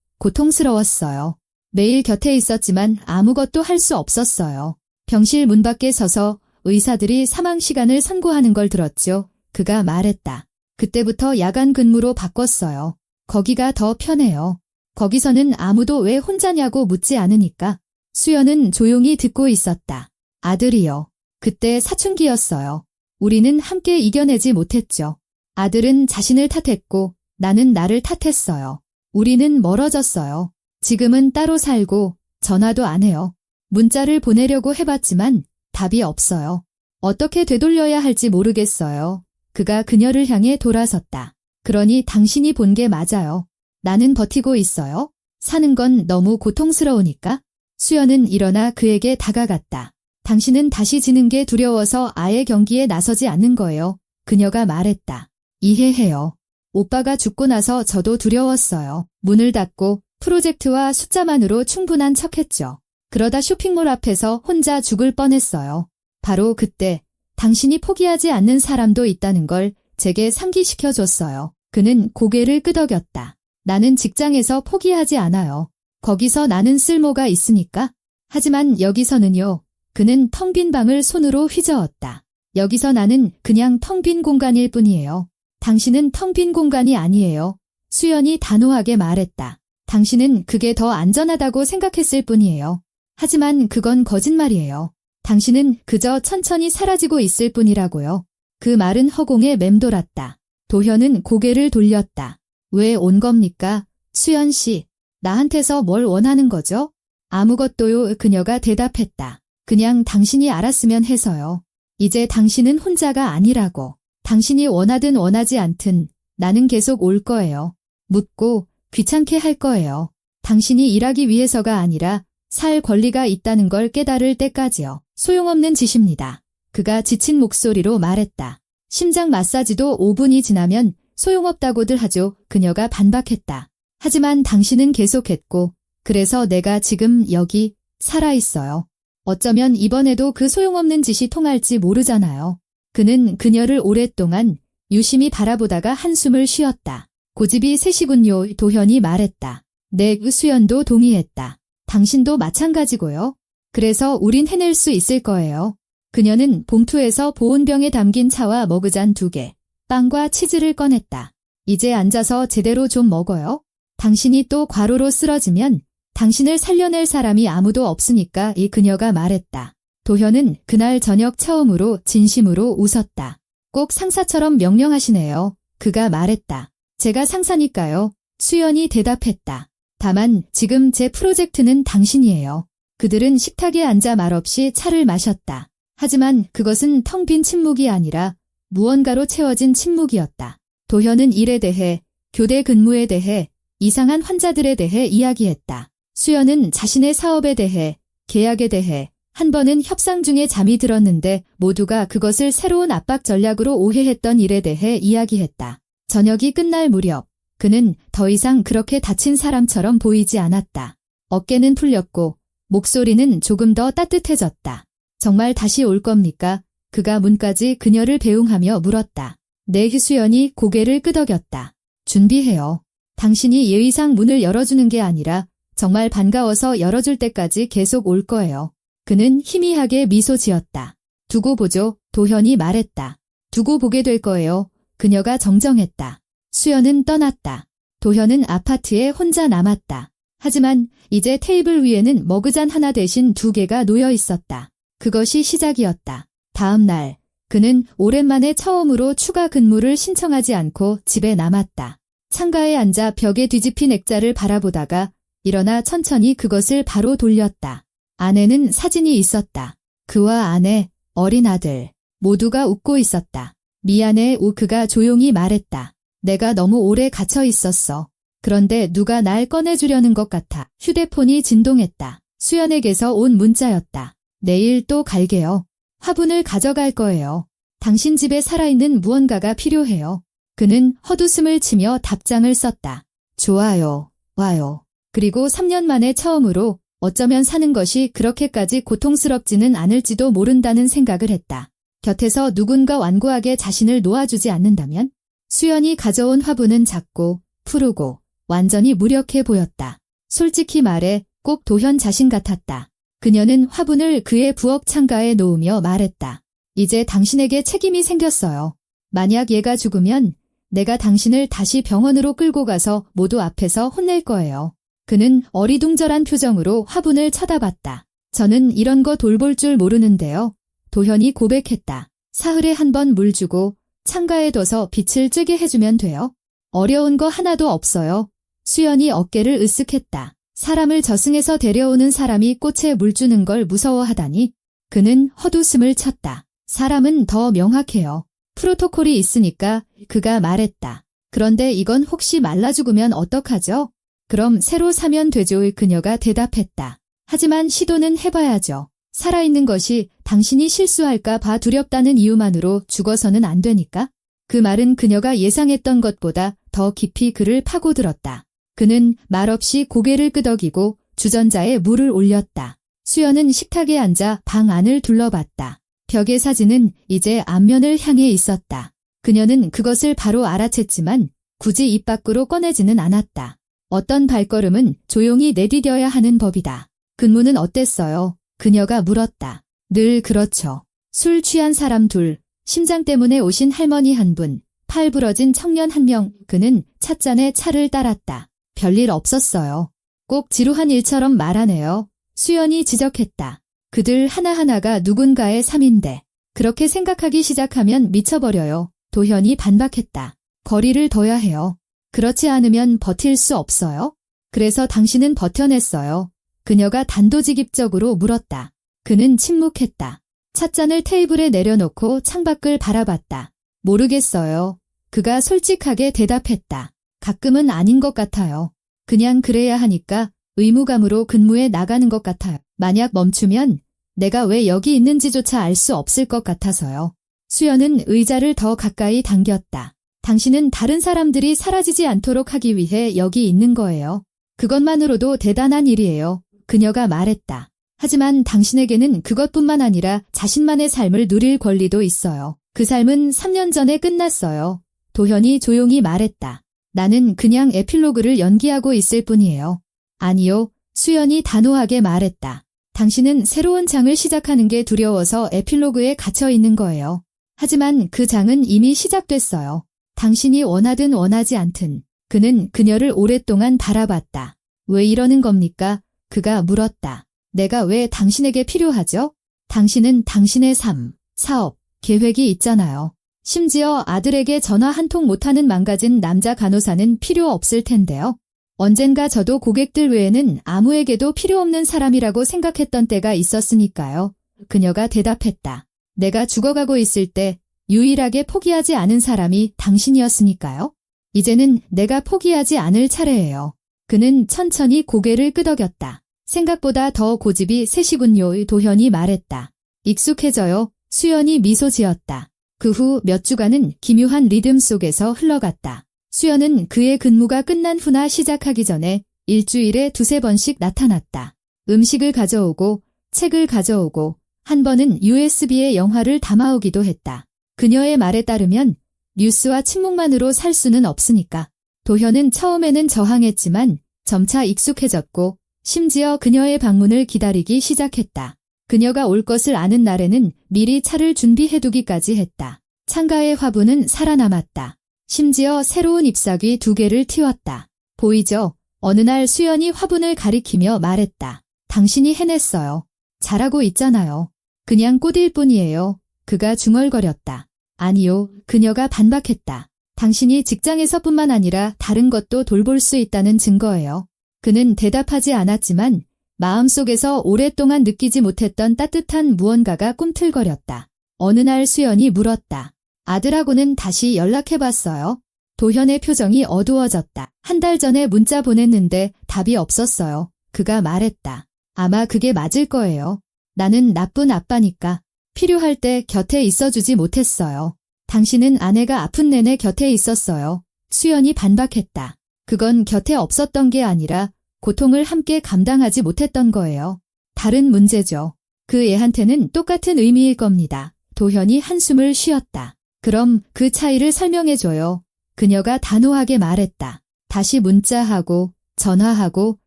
고통스러웠어요. 매일 곁에 있었지만 아무것도 할 수 없었어요. 병실 문 밖에 서서 의사들이 사망 시간을 선고하는 걸 들었죠. 그가 말했다. 그때부터 야간 근무로 바꿨어요. 거기가 더 편해요. 거기서는 아무도 왜 혼자냐고 묻지 않으니까. 수연은 조용히 듣고 있었다. 아들이요. 그때 사춘기였어요. 우리는 함께 이겨내지 못했죠. 아들은 자신을 탓했고 나는 나를 탓했어요. 우리는 멀어졌어요. 지금은 따로 살고 전화도 안 해요. 문자를 보내려고 해봤지만 답이 없어요. 어떻게 되돌려야 할지 모르겠어요. 그가 그녀를 향해 돌아섰다. 그러니 당신이 본 게 맞아요. 나는 버티고 있어요. 사는 건 너무 고통스러우니까. 수연은 일어나 그에게 다가갔다. 당신은 다시 지는 게 두려워서 아예 경기에 나서지 않는 거예요. 그녀가 말했다. 이해해요. 오빠가 죽고 나서 저도 두려웠어요. 문을 닫고 프로젝트와 숫자만으로 충분한 척했죠. 그러다 쇼핑몰 앞에서 혼자 죽을 뻔했어요. 바로 그때 당신이 포기하지 않는 사람도 있다는 걸 제게 상기시켜줬어요. 그는 고개를 끄덕였다. 나는 직장에서 포기하지 않아요. 거기서 나는 쓸모가 있으니까. 하지만 여기서는요. 그는 텅 빈 방을 손으로 휘저었다. 여기서 나는 그냥 텅 빈 공간일 뿐이에요. 당신은 텅 빈 공간이 아니에요. 수연이 단호하게 말했다. 당신은 그게 더 안전하다고 생각했을 뿐이에요. 하지만 그건 거짓말이에요. 당신은 그저 천천히 사라지고 있을 뿐이라고요. 그 말은 허공에 맴돌았다. 도현은 고개를 돌렸다. 왜 온 겁니까? 수연 씨, 나한테서 뭘 원하는 거죠? 아무것도요. 그녀가 대답했다. 그냥 당신이 알았으면 해서요. 이제 당신은 혼자가 아니라고. 당신이 원하든 원하지 않든 나는 계속 올 거예요. 묻고 귀찮게 할 거예요. 당신이 일하기 위해서가 아니라 살 권리가 있다는 걸 깨달을 때까지요. 소용없는 짓입니다. 그가 지친 목소리로 말했다. 심장 마사지도 5분이 지나면 소용없다고들 하죠. 그녀가 반박했다. 하지만 당신은 계속했고 그래서 내가 지금 여기 살아있어요. 어쩌면 이번에도 그 소용없는 짓이 통할지 모르잖아요. 그는 그녀를 오랫동안 유심히 바라보다가 한숨을 쉬었다. 고집이 셋이군요. 도현이 말했다. 네, 수연도 동의했다. 당신도 마찬가지고요. 그래서 우린 해낼 수 있을 거예요. 그녀는 봉투에서 보온병에 담긴 차와 머그잔 2개, 빵과 치즈를 꺼냈다. 이제 앉아서 제대로 좀 먹어요. 당신이 또 과로로 쓰러지면 당신을 살려낼 사람이 아무도 없으니까 이 그녀가 말했다. 도현은 그날 저녁 처음으로 진심으로 웃었다. 꼭 상사처럼 명령하시네요. 그가 말했다. 제가 상사니까요. 수연이 대답했다. 다만 지금 제 프로젝트는 당신이에요. 그들은 식탁에 앉아 말없이 차를 마셨다. 하지만 그것은 텅 빈 침묵이 아니라 무언가로 채워진 침묵이었다. 도현은 일에 대해, 교대 근무에 대해, 이상한 환자들에 대해 이야기했다. 수연은 자신의 사업에 대해, 계약에 대해, 한 번은 협상 중에 잠이 들었는데 모두가 그것을 새로운 압박 전략으로 오해했던 일에 대해 이야기했다. 저녁이 끝날 무렵 그는 더 이상 그렇게 다친 사람처럼 보이지 않았다. 어깨는 풀렸고 목소리는 조금 더 따뜻해졌다. 정말 다시 올 겁니까? 그가 문까지 그녀를 배웅하며 물었다. 네, 수연이 고개를 끄덕였다. 준비해요. 당신이 예의상 문을 열어주는 게 아니라 정말 반가워서 열어줄 때까지 계속 올 거예요. 그는 희미하게 미소 지었다. 두고 보죠. 도현이 말했다. 두고 보게 될 거예요. 그녀가 정정했다. 수연은 떠났다. 도현은 아파트에 혼자 남았다. 하지만 이제 테이블 위에는 머그잔 하나 대신 2개가 놓여 있었다. 그것이 시작이었다. 다음 날 그는 오랜만에 처음으로 추가 근무를 신청하지 않고 집에 남았다. 창가에 앉아 벽에 뒤집힌 액자를 바라보다가 일어나 천천히 그것을 바로 돌렸다. 안에는 사진이 있었다. 그와 아내, 어린 아들 모두가 웃고 있었다. 미안해, 그가 조용히 말했다. 내가 너무 오래 갇혀 있었어. 그런데 누가 날 꺼내주려는 것 같아. 휴대폰이 진동했다. 수연에게서 온 문자였다. 내일 또 갈게요. 화분을 가져갈 거예요. 당신 집에 살아있는 무언가가 필요해요. 그는 헛웃음을 치며 답장을 썼다. 좋아요. 와요. 그리고 3년 만에 처음으로 어쩌면 사는 것이 그렇게까지 고통스럽지는 않을지도 모른다는 생각을 했다. 곁에서 누군가 완고하게 자신을 놓아주지 않는다면? 수연이 가져온 화분은 작고 푸르고 완전히 무력해 보였다. 솔직히 말해 꼭 도현 자신 같았다. 그녀는 화분을 그의 부엌 창가에 놓으며 말했다. 이제 당신에게 책임이 생겼어요. 만약 얘가 죽으면 내가 당신을 다시 병원으로 끌고 가서 모두 앞에서 혼낼 거예요. 그는 어리둥절한 표정으로 화분을 쳐다봤다. 저는 이런 거 돌볼 줄 모르는데요. 도현이 고백했다. 사흘에 한 번 물 주고 창가에 둬서 빛을 쬐게 해주면 돼요. 어려운 거 하나도 없어요. 수연이 어깨를 으쓱했다. 사람을 저승에서 데려오는 사람이 꽃에 물 주는 걸 무서워하다니. 그는 헛웃음을 쳤다. 사람은 더 명확해요. 프로토콜이 있으니까. 그가 말했다. 그런데 이건 혹시 말라 죽으면 어떡하죠? 그럼 새로 사면 되죠. 그녀가 대답했다. 하지만 시도는 해봐야죠. 살아있는 것이 당신이 실수할까 봐 두렵다는 이유만으로 죽어서는 안 되니까. 그 말은 그녀가 예상했던 것보다 더 깊이 그를 파고들었다. 그는 말없이 고개를 끄덕이고 주전자에 물을 올렸다. 수연은 식탁에 앉아 방 안을 둘러봤다. 벽의 사진은 이제 앞면을 향해 있었다. 그녀는 그것을 바로 알아챘지만 굳이 입 밖으로 꺼내지는 않았다. 어떤 발걸음은 조용히 내디뎌야 하는 법이다. 근무는 어땠어요? 그녀가 물었다. 늘 그렇죠. 술 취한 사람 둘, 심장 때문에 오신 할머니 한 분, 팔 부러진 청년 한 명. 그는 찻잔에 차를 따랐다. 별일 없었어요. 꼭 지루한 일처럼 말하네요. 수연이 지적했다. 그들 하나하나가 누군가의 삶인데 그렇게 생각하기 시작하면 미쳐버려요. 도현이 반박했다. 거리를 둬야 해요. 그렇지 않으면 버틸 수 없어요. 그래서 당신은 버텨냈어요. 그녀가 단도직입적으로 물었다. 그는 침묵했다. 찻잔을 테이블에 내려놓고 창밖을 바라봤다. 모르겠어요. 그가 솔직하게 대답했다. 가끔은 아닌 것 같아요. 그냥 그래야 하니까 의무감으로 근무에 나가는 것 같아요. 만약 멈추면 내가 왜 여기 있는지조차 알 수 없을 것 같아서요. 수연은 의자를 더 가까이 당겼다. 당신은 다른 사람들이 사라지지 않도록 하기 위해 여기 있는 거예요. 그것만으로도 대단한 일이에요. 그녀가 말했다. 하지만 당신에게는 그것뿐만 아니라 자신만의 삶을 누릴 권리도 있어요. 그 삶은 3년 전에 끝났어요. 도현이 조용히 말했다. 나는 그냥 에필로그를 연기하고 있을 뿐이에요. 아니요, 수연이 단호하게 말했다. 당신은 새로운 장을 시작하는 게 두려워서 에필로그에 갇혀 있는 거예요. 하지만 그 장은 이미 시작됐어요. 당신이 원하든 원하지 않든. 그는 그녀를 오랫동안 바라봤다. 왜 이러는 겁니까? 그가 물었다. 내가 왜 당신에게 필요하죠? 당신은 당신의 삶, 사업, 계획이 있잖아요. 심지어 아들에게 전화 한 통 못하는 망가진 남자 간호사는 필요 없을 텐데요. 언젠가 저도 고객들 외에는 아무에게도 필요 없는 사람이라고 생각했던 때가 있었으니까요. 그녀가 대답했다. 내가 죽어가고 있을 때 유일하게 포기하지 않은 사람이 당신이었으니까요. 이제는 내가 포기하지 않을 차례예요. 그는 천천히 고개를 끄덕였다. 생각보다 더 고집이 세시군요. 도현이 말했다. 익숙해져요. 수연이 미소 지었다. 그 후 몇 주간은 기묘한 리듬 속에서 흘러갔다. 수연은 그의 근무가 끝난 후나 시작하기 전에 일주일에 2~3번씩 나타났다. 음식을 가져오고 책을 가져오고 한 번은 USB에 영화를 담아오기도 했다. 그녀의 말에 따르면 뉴스와 침묵만으로 살 수는 없으니까. 도현은 처음에는 저항했지만 점차 익숙해졌고 심지어 그녀의 방문을 기다리기 시작했다. 그녀가 올 것을 아는 날에는 미리 차를 준비해두기까지 했다. 창가의 화분은 살아남았다. 심지어 새로운 잎사귀 2개를 틔웠다. 보이죠? 어느 날 수연이 화분을 가리키며 말했다. 당신이 해냈어요. 잘하고 있잖아요. 그냥 꽃일 뿐이에요. 그가 중얼거렸다. 아니요, 그녀가 반박했다. 당신이 직장에서뿐만 아니라 다른 것도 돌볼 수 있다는 증거예요. 그는 대답하지 않았지만 마음속에서 오랫동안 느끼지 못했던 따뜻한 무언가가 꿈틀거렸다. 어느 날 수연이 물었다. 아들하고는 다시 연락해봤어요. 도현의 표정이 어두워졌다. 1달 전에 문자 보냈는데 답이 없었어요. 그가 말했다. 아마 그게 맞을 거예요. 나는 나쁜 아빠니까 필요할 때 곁에 있어주지 못했어요. 당신은 아내가 아픈 내내 곁에 있었어요. 수연이 반박했다. 그건 곁에 없었던 게 아니라 고통을 함께 감당하지 못했던 거예요. 다른 문제죠. 그 애한테는 똑같은 의미일 겁니다. 도현이 한숨을 쉬었다. 그럼 그 차이를 설명해줘요. 그녀가 단호하게 말했다. 다시 문자하고 전화하고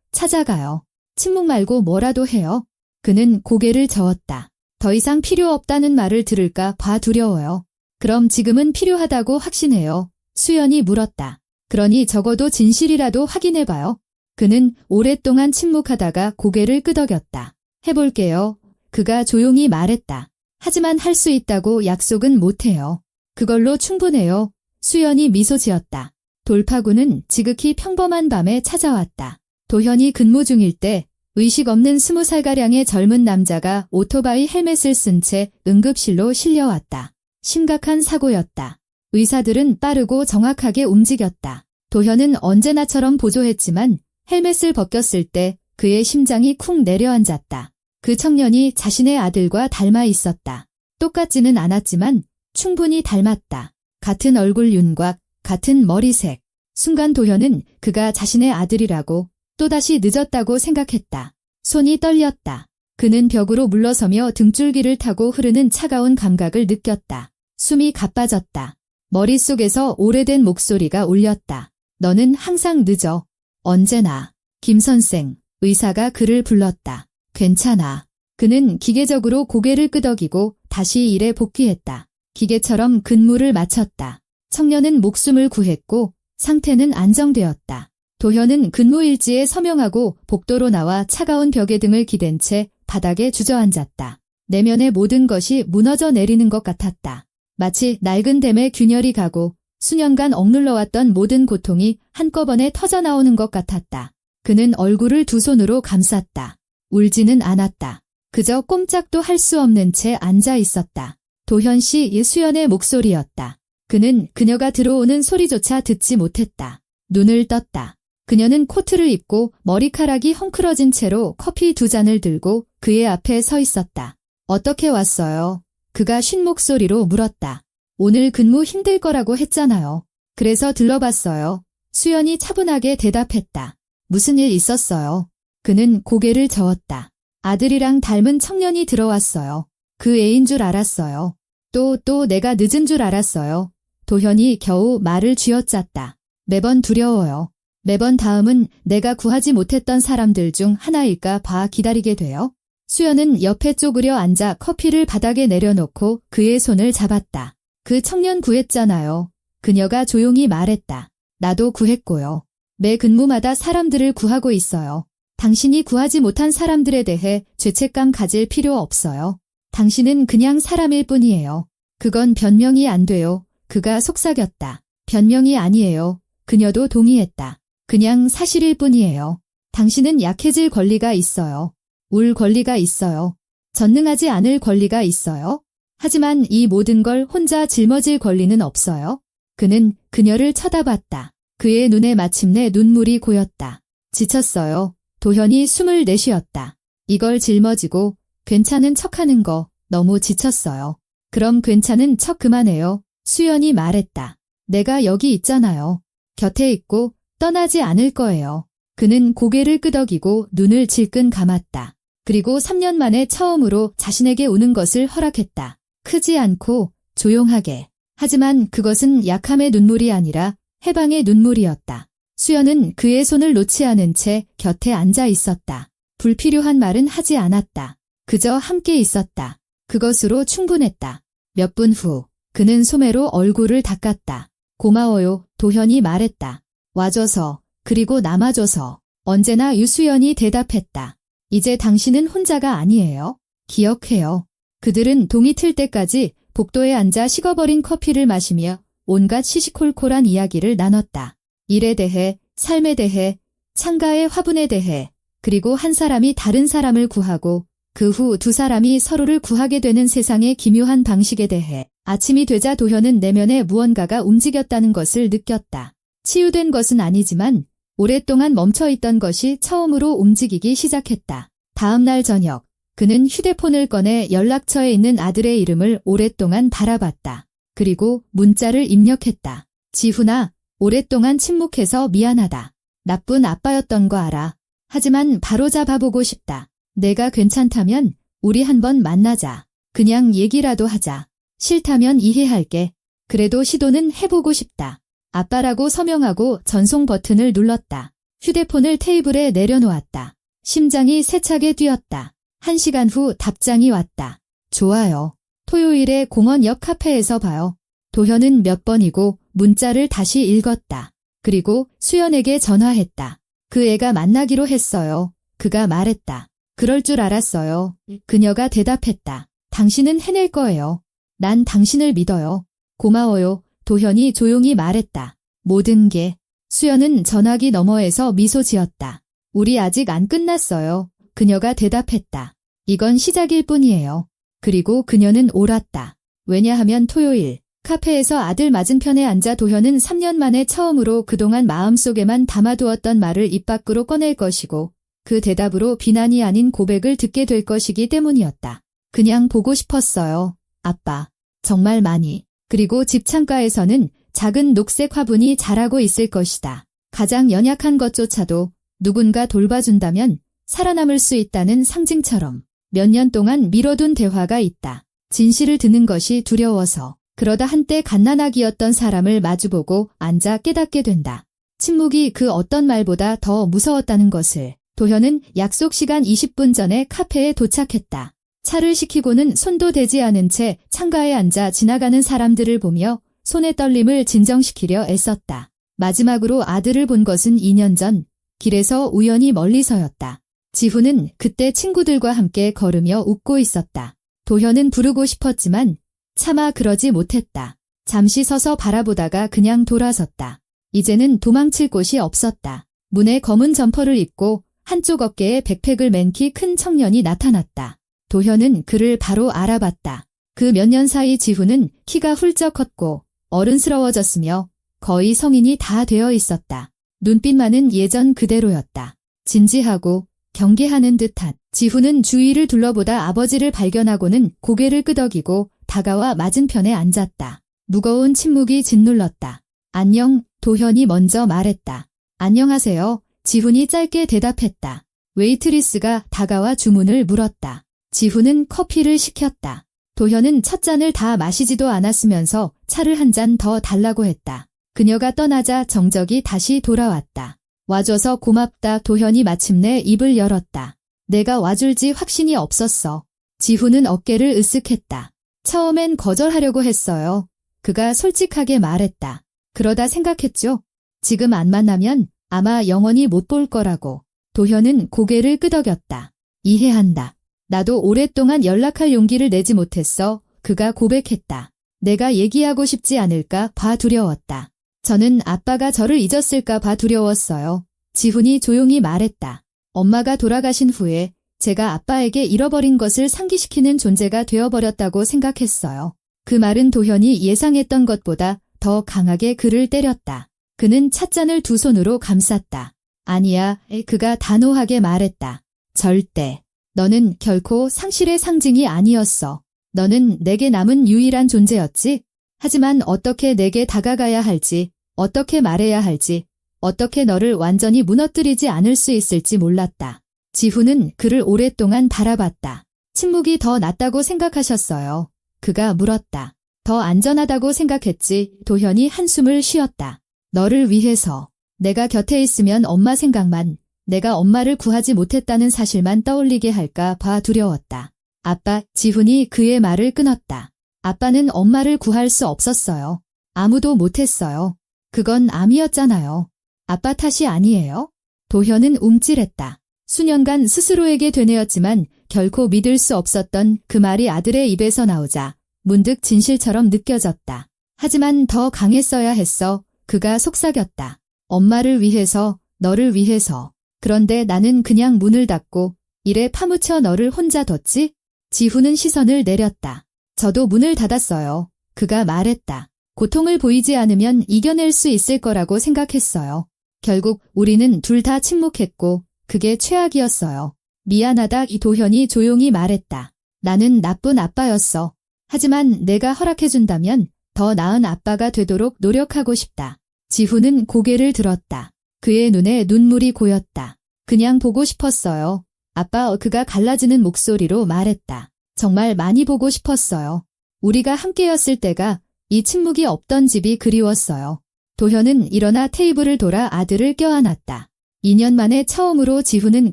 찾아가요. 침묵 말고 뭐라도 해요. 그는 고개를 저었다. 더 이상 필요 없다는 말을 들을까 봐 두려워요. 그럼 지금은 필요하다고 확신해요. 수연이 물었다. 그러니 적어도 진실이라도 확인해봐요. 그는 오랫동안 침묵하다가 고개를 끄덕였다. 해볼게요. 그가 조용히 말했다. 하지만 할 수 있다고 약속은 못해요. 그걸로 충분해요. 수연이 미소 지었다. 돌파구는 지극히 평범한 밤에 찾아왔다. 도현이 근무 중일 때 의식 없는 20살가량의 젊은 남자가 오토바이 헬멧을 쓴 채 응급실로 실려왔다. 심각한 사고였다. 의사들은 빠르고 정확하게 움직였다. 도현은 언제나처럼 보조했지만 헬멧을 벗겼을 때 그의 심장이 쿵 내려앉았다. 그 청년이 자신의 아들과 닮아 있었다. 똑같지는 않았지만 충분히 닮았다. 같은 얼굴 윤곽, 같은 머리색. 순간 도현은 그가 자신의 아들이라고 또다시 늦었다고 생각했다. 손이 떨렸다. 그는 벽으로 물러서며 등줄기를 타고 흐르는 차가운 감각을 느꼈다. 숨이 가빠졌다. 머릿속에서 오래된 목소리가 울렸다. 너는 항상 늦어. 언제나. 김 선생, 의사가 그를 불렀다. 괜찮아. 그는 기계적으로 고개를 끄덕이고 다시 일에 복귀했다. 기계처럼 근무를 마쳤다. 청년은 목숨을 구했고 상태는 안정되었다. 도현은 근무일지에 서명하고 복도로 나와 차가운 벽에 등을 기댄 채 바닥에 주저앉았다. 내면의 모든 것이 무너져 내리는 것 같았다. 마치 낡은 댐에 균열이 가고 수년간 억눌러왔던 모든 고통이 한꺼번에 터져나오는 것 같았다. 그는 얼굴을 2손으로 감쌌다. 울지는 않았다. 그저 꼼짝도 할 수 없는 채 앉아 있었다. 도현 씨 수연의 목소리였다. 그는 그녀가 들어오는 소리조차 듣지 못했다. 눈을 떴다. 그녀는 코트를 입고 머리카락이 헝클어진 채로 커피 2잔을 들고 그의 앞에 서 있었다. 어떻게 왔어요? 그가 쉰 목소리로 물었다. 오늘 근무 힘들 거라고 했잖아요. 그래서 들러봤어요. 수연이 차분하게 대답했다. 무슨 일 있었어요? 그는 고개를 저었다. 아들이랑 닮은 청년이 들어왔어요. 그 애인 줄 알았어요. 또 내가 늦은 줄 알았어요. 도현이 겨우 말을 쥐어짰다. 매번 두려워요. 매번 다음은 내가 구하지 못했던 사람들 중 하나일까 봐 기다리게 돼요. 수연은 옆에 쪼그려 앉아 커피를 바닥에 내려놓고 그의 손을 잡았다. 그 청년 구했잖아요. 그녀가 조용히 말했다. 나도 구했고요. 매 근무마다 사람들을 구하고 있어요. 당신이 구하지 못한 사람들에 대해 죄책감 가질 필요 없어요. 당신은 그냥 사람일 뿐이에요. 그건 변명이 안 돼요. 그가 속삭였다. 변명이 아니에요. 그녀도 동의했다. 그냥 사실일 뿐이에요. 당신은 약해질 권리가 있어요. 울 권리가 있어요. 전능하지 않을 권리가 있어요. 하지만 이 모든 걸 혼자 짊어질 권리는 없어요. 그는 그녀를 쳐다봤다. 그의 눈에 마침내 눈물이 고였다. 지쳤어요. 도현이 숨을 내쉬었다. 이걸 짊어지고 괜찮은 척하는 거 너무 지쳤어요. 그럼 괜찮은 척 그만해요. 수연이 말했다. 내가 여기 있잖아요. 곁에 있고 떠나지 않을 거예요. 그는 고개를 끄덕이고 눈을 질끈 감았다. 그리고 3년 만에 처음으로 자신에게 우는 것을 허락했다. 크지 않고 조용하게. 하지만 그것은 약함의 눈물이 아니라 해방의 눈물이었다. 수연은 그의 손을 놓지 않은 채 곁에 앉아 있었다. 불필요한 말은 하지 않았다. 그저 함께 있었다. 그것으로 충분했다. 몇 분 후 그는 소매로 얼굴을 닦았다. 고마워요, 도현이 말했다. 와줘서, 그리고 남아줘서. 언제나 유수연이 대답했다. 이제 당신은 혼자가 아니에요. 기억해요. 그들은 동이 틀 때까지 복도에 앉아 식어버린 커피를 마시며 온갖 시시콜콜한 이야기를 나눴다. 일에 대해, 삶에 대해, 창가의 화분에 대해, 그리고 한 사람이 다른 사람을 구하고 그 후 두 사람이 서로를 구하게 되는 세상의 기묘한 방식에 대해. 아침이 되자 도현은 내면에 무언가가 움직였다는 것을 느꼈다. 치유된 것은 아니지만 오랫동안 멈춰있던 것이 처음으로 움직이기 시작했다. 다음 날 저녁, 그는 휴대폰을 꺼내 연락처에 있는 아들의 이름을 오랫동안 바라봤다. 그리고 문자를 입력했다. 지훈아, 오랫동안 침묵해서 미안하다. 나쁜 아빠였던 거 알아. 하지만 바로잡아보고 싶다. 내가 괜찮다면 우리 한번 만나자. 그냥 얘기라도 하자. 싫다면 이해할게. 그래도 시도는 해보고 싶다. 아빠라고 서명하고 전송 버튼을 눌렀다. 휴대폰을 테이블에 내려놓았다. 심장이 세차게 뛰었다. 1시간 후 답장이 왔다. 좋아요. 토요일에 공원 옆 카페에서 봐요. 도현은 몇 번이고 문자를 다시 읽었다. 그리고 수연에게 전화했다. 그 애가 만나기로 했어요. 그가 말했다. 그럴 줄 알았어요. 그녀가 대답했다. 당신은 해낼 거예요. 난 당신을 믿어요. 고마워요. 도현이 조용히 말했다. 모든 게. 수연은 전화기 너머에서 미소 지었다. 우리 아직 안 끝났어요. 그녀가 대답했다. 이건 시작일 뿐이에요. 그리고 그녀는 옳았다. 왜냐하면 토요일, 카페에서 아들 맞은편에 앉아 도현은 3년 만에 처음으로 그동안 마음속에만 담아두었던 말을 입 밖으로 꺼낼 것이고 그 대답으로 비난이 아닌 고백을 듣게 될 것이기 때문이었다. 그냥 보고 싶었어요. 아빠. 정말 많이. 그리고 집 창가에서는 작은 녹색 화분이 자라고 있을 것이다. 가장 연약한 것조차도 누군가 돌봐준다면 살아남을 수 있다는 상징처럼 몇 년 동안 미뤄둔 대화가 있다. 진실을 듣는 것이 두려워서. 그러다 한때 갓난아기였던 사람을 마주보고 앉아 깨닫게 된다. 침묵이 그 어떤 말보다 더 무서웠다는 것을. 도현은 약속 시간 20분 전에 카페에 도착했다. 차를 시키고는 손도 대지 않은 채 창가에 앉아 지나가는 사람들을 보며 손의 떨림을 진정시키려 애썼다. 마지막으로 아들을 본 것은 2년 전, 길에서 우연히 멀리서였다. 지훈은 그때 친구들과 함께 걸으며 웃고 있었다. 도현은 부르고 싶었지만 차마 그러지 못했다. 잠시 서서 바라보다가 그냥 돌아섰다. 이제는 도망칠 곳이 없었다. 문에 검은 점퍼를 입고 한쪽 어깨에 백팩을 맨 키 큰 청년이 나타났다. 도현은 그를 바로 알아봤다. 그 몇 년 사이 지훈은 키가 훌쩍 컸고 어른스러워졌으며 거의 성인이 다 되어 있었다. 눈빛만은 예전 그대로였다. 진지하고 경계하는 듯한. 지훈은 주위를 둘러보다 아버지를 발견하고는 고개를 끄덕이고 다가와 맞은편에 앉았다. 무거운 침묵이 짓눌렀다. 안녕, 도현이 먼저 말했다. 안녕하세요. 지훈이 짧게 대답했다. 웨이트리스가 다가와 주문을 물었다. 지훈은 커피를 시켰다. 도현은 첫 잔을 다 마시지도 않았으면서 차를 한 잔 더 달라고 했다. 그녀가 떠나자 정적이 다시 돌아왔다. 와줘서 고맙다. 도현이 마침내 입을 열었다. 내가 와줄지 확신이 없었어. 지훈은 어깨를 으쓱했다. 처음엔 거절하려고 했어요. 그가 솔직하게 말했다. 그러다 생각했죠. 지금 안 만나면 아마 영원히 못 볼 거라고. 도현은 고개를 끄덕였다. 이해한다. 나도 오랫동안 연락할 용기를 내지 못했어. 그가 고백했다. 내가 얘기하고 싶지 않을까 봐 두려웠다. 저는 아빠가 저를 잊었을까 봐 두려웠어요. 지훈이 조용히 말했다. 엄마가 돌아가신 후에 제가 아빠에게 잃어버린 것을 상기시키는 존재가 되어버렸다고 생각했어요. 그 말은 도현이 예상했던 것보다 더 강하게 그를 때렸다. 그는 찻잔을 두 손으로 감쌌다. 아니야, 그가 단호하게 말했다. 절대. 너는 결코 상실의 상징이 아니었어. 너는 내게 남은 유일한 존재였지. 하지만 어떻게 내게 다가가야 할지, 어떻게 말해야 할지, 어떻게 너를 완전히 무너뜨리지 않을 수 있을지 몰랐다. 지훈은 그를 오랫동안 바라봤다. 침묵이 더 낫다고 생각하셨어요. 그가 물었다. 더 안전하다고 생각했지. 도현이 한숨을 쉬었다. 너를 위해서. 내가 곁에 있으면 엄마 생각만, 내가 엄마를 구하지 못했다는 사실만 떠올리게 할까 봐 두려웠다. 아빠, 지훈이 그의 말을 끊었다. 아빠는 엄마를 구할 수 없었어요. 아무도 못했어요. 그건 암이었잖아요. 아빠 탓이 아니에요? 도현은 움찔했다. 수년간 스스로에게 되뇌었지만 결코 믿을 수 없었던 그 말이 아들의 입에서 나오자 문득 진실처럼 느껴졌다. 하지만 더 강했어야 했어. 그가 속삭였다. 엄마를 위해서, 너를 위해서. 그런데 나는 그냥 문을 닫고 이래 파묻혀 너를 혼자 뒀지? 지훈은 시선을 내렸다. 저도 문을 닫았어요. 그가 말했다. 고통을 보이지 않으면 이겨낼 수 있을 거라고 생각했어요. 결국 우리는 둘 다 침묵했고 그게 최악이었어요. 미안하다. 이도현이 조용히 말했다. 나는 나쁜 아빠였어. 하지만 내가 허락해준다면 더 나은 아빠가 되도록 노력하고 싶다. 지훈은 고개를 들었다. 그의 눈에 눈물이 고였다. 그냥 보고 싶었어요. 아빠. 그가 갈라지는 목소리로 말했다. 정말 많이 보고 싶었어요. 우리가 함께였을 때가, 이 침묵이 없던 집이 그리웠어요. 도현은 일어나 테이블을 돌아 아들을 껴안았다. 2년 만에 처음으로 지훈은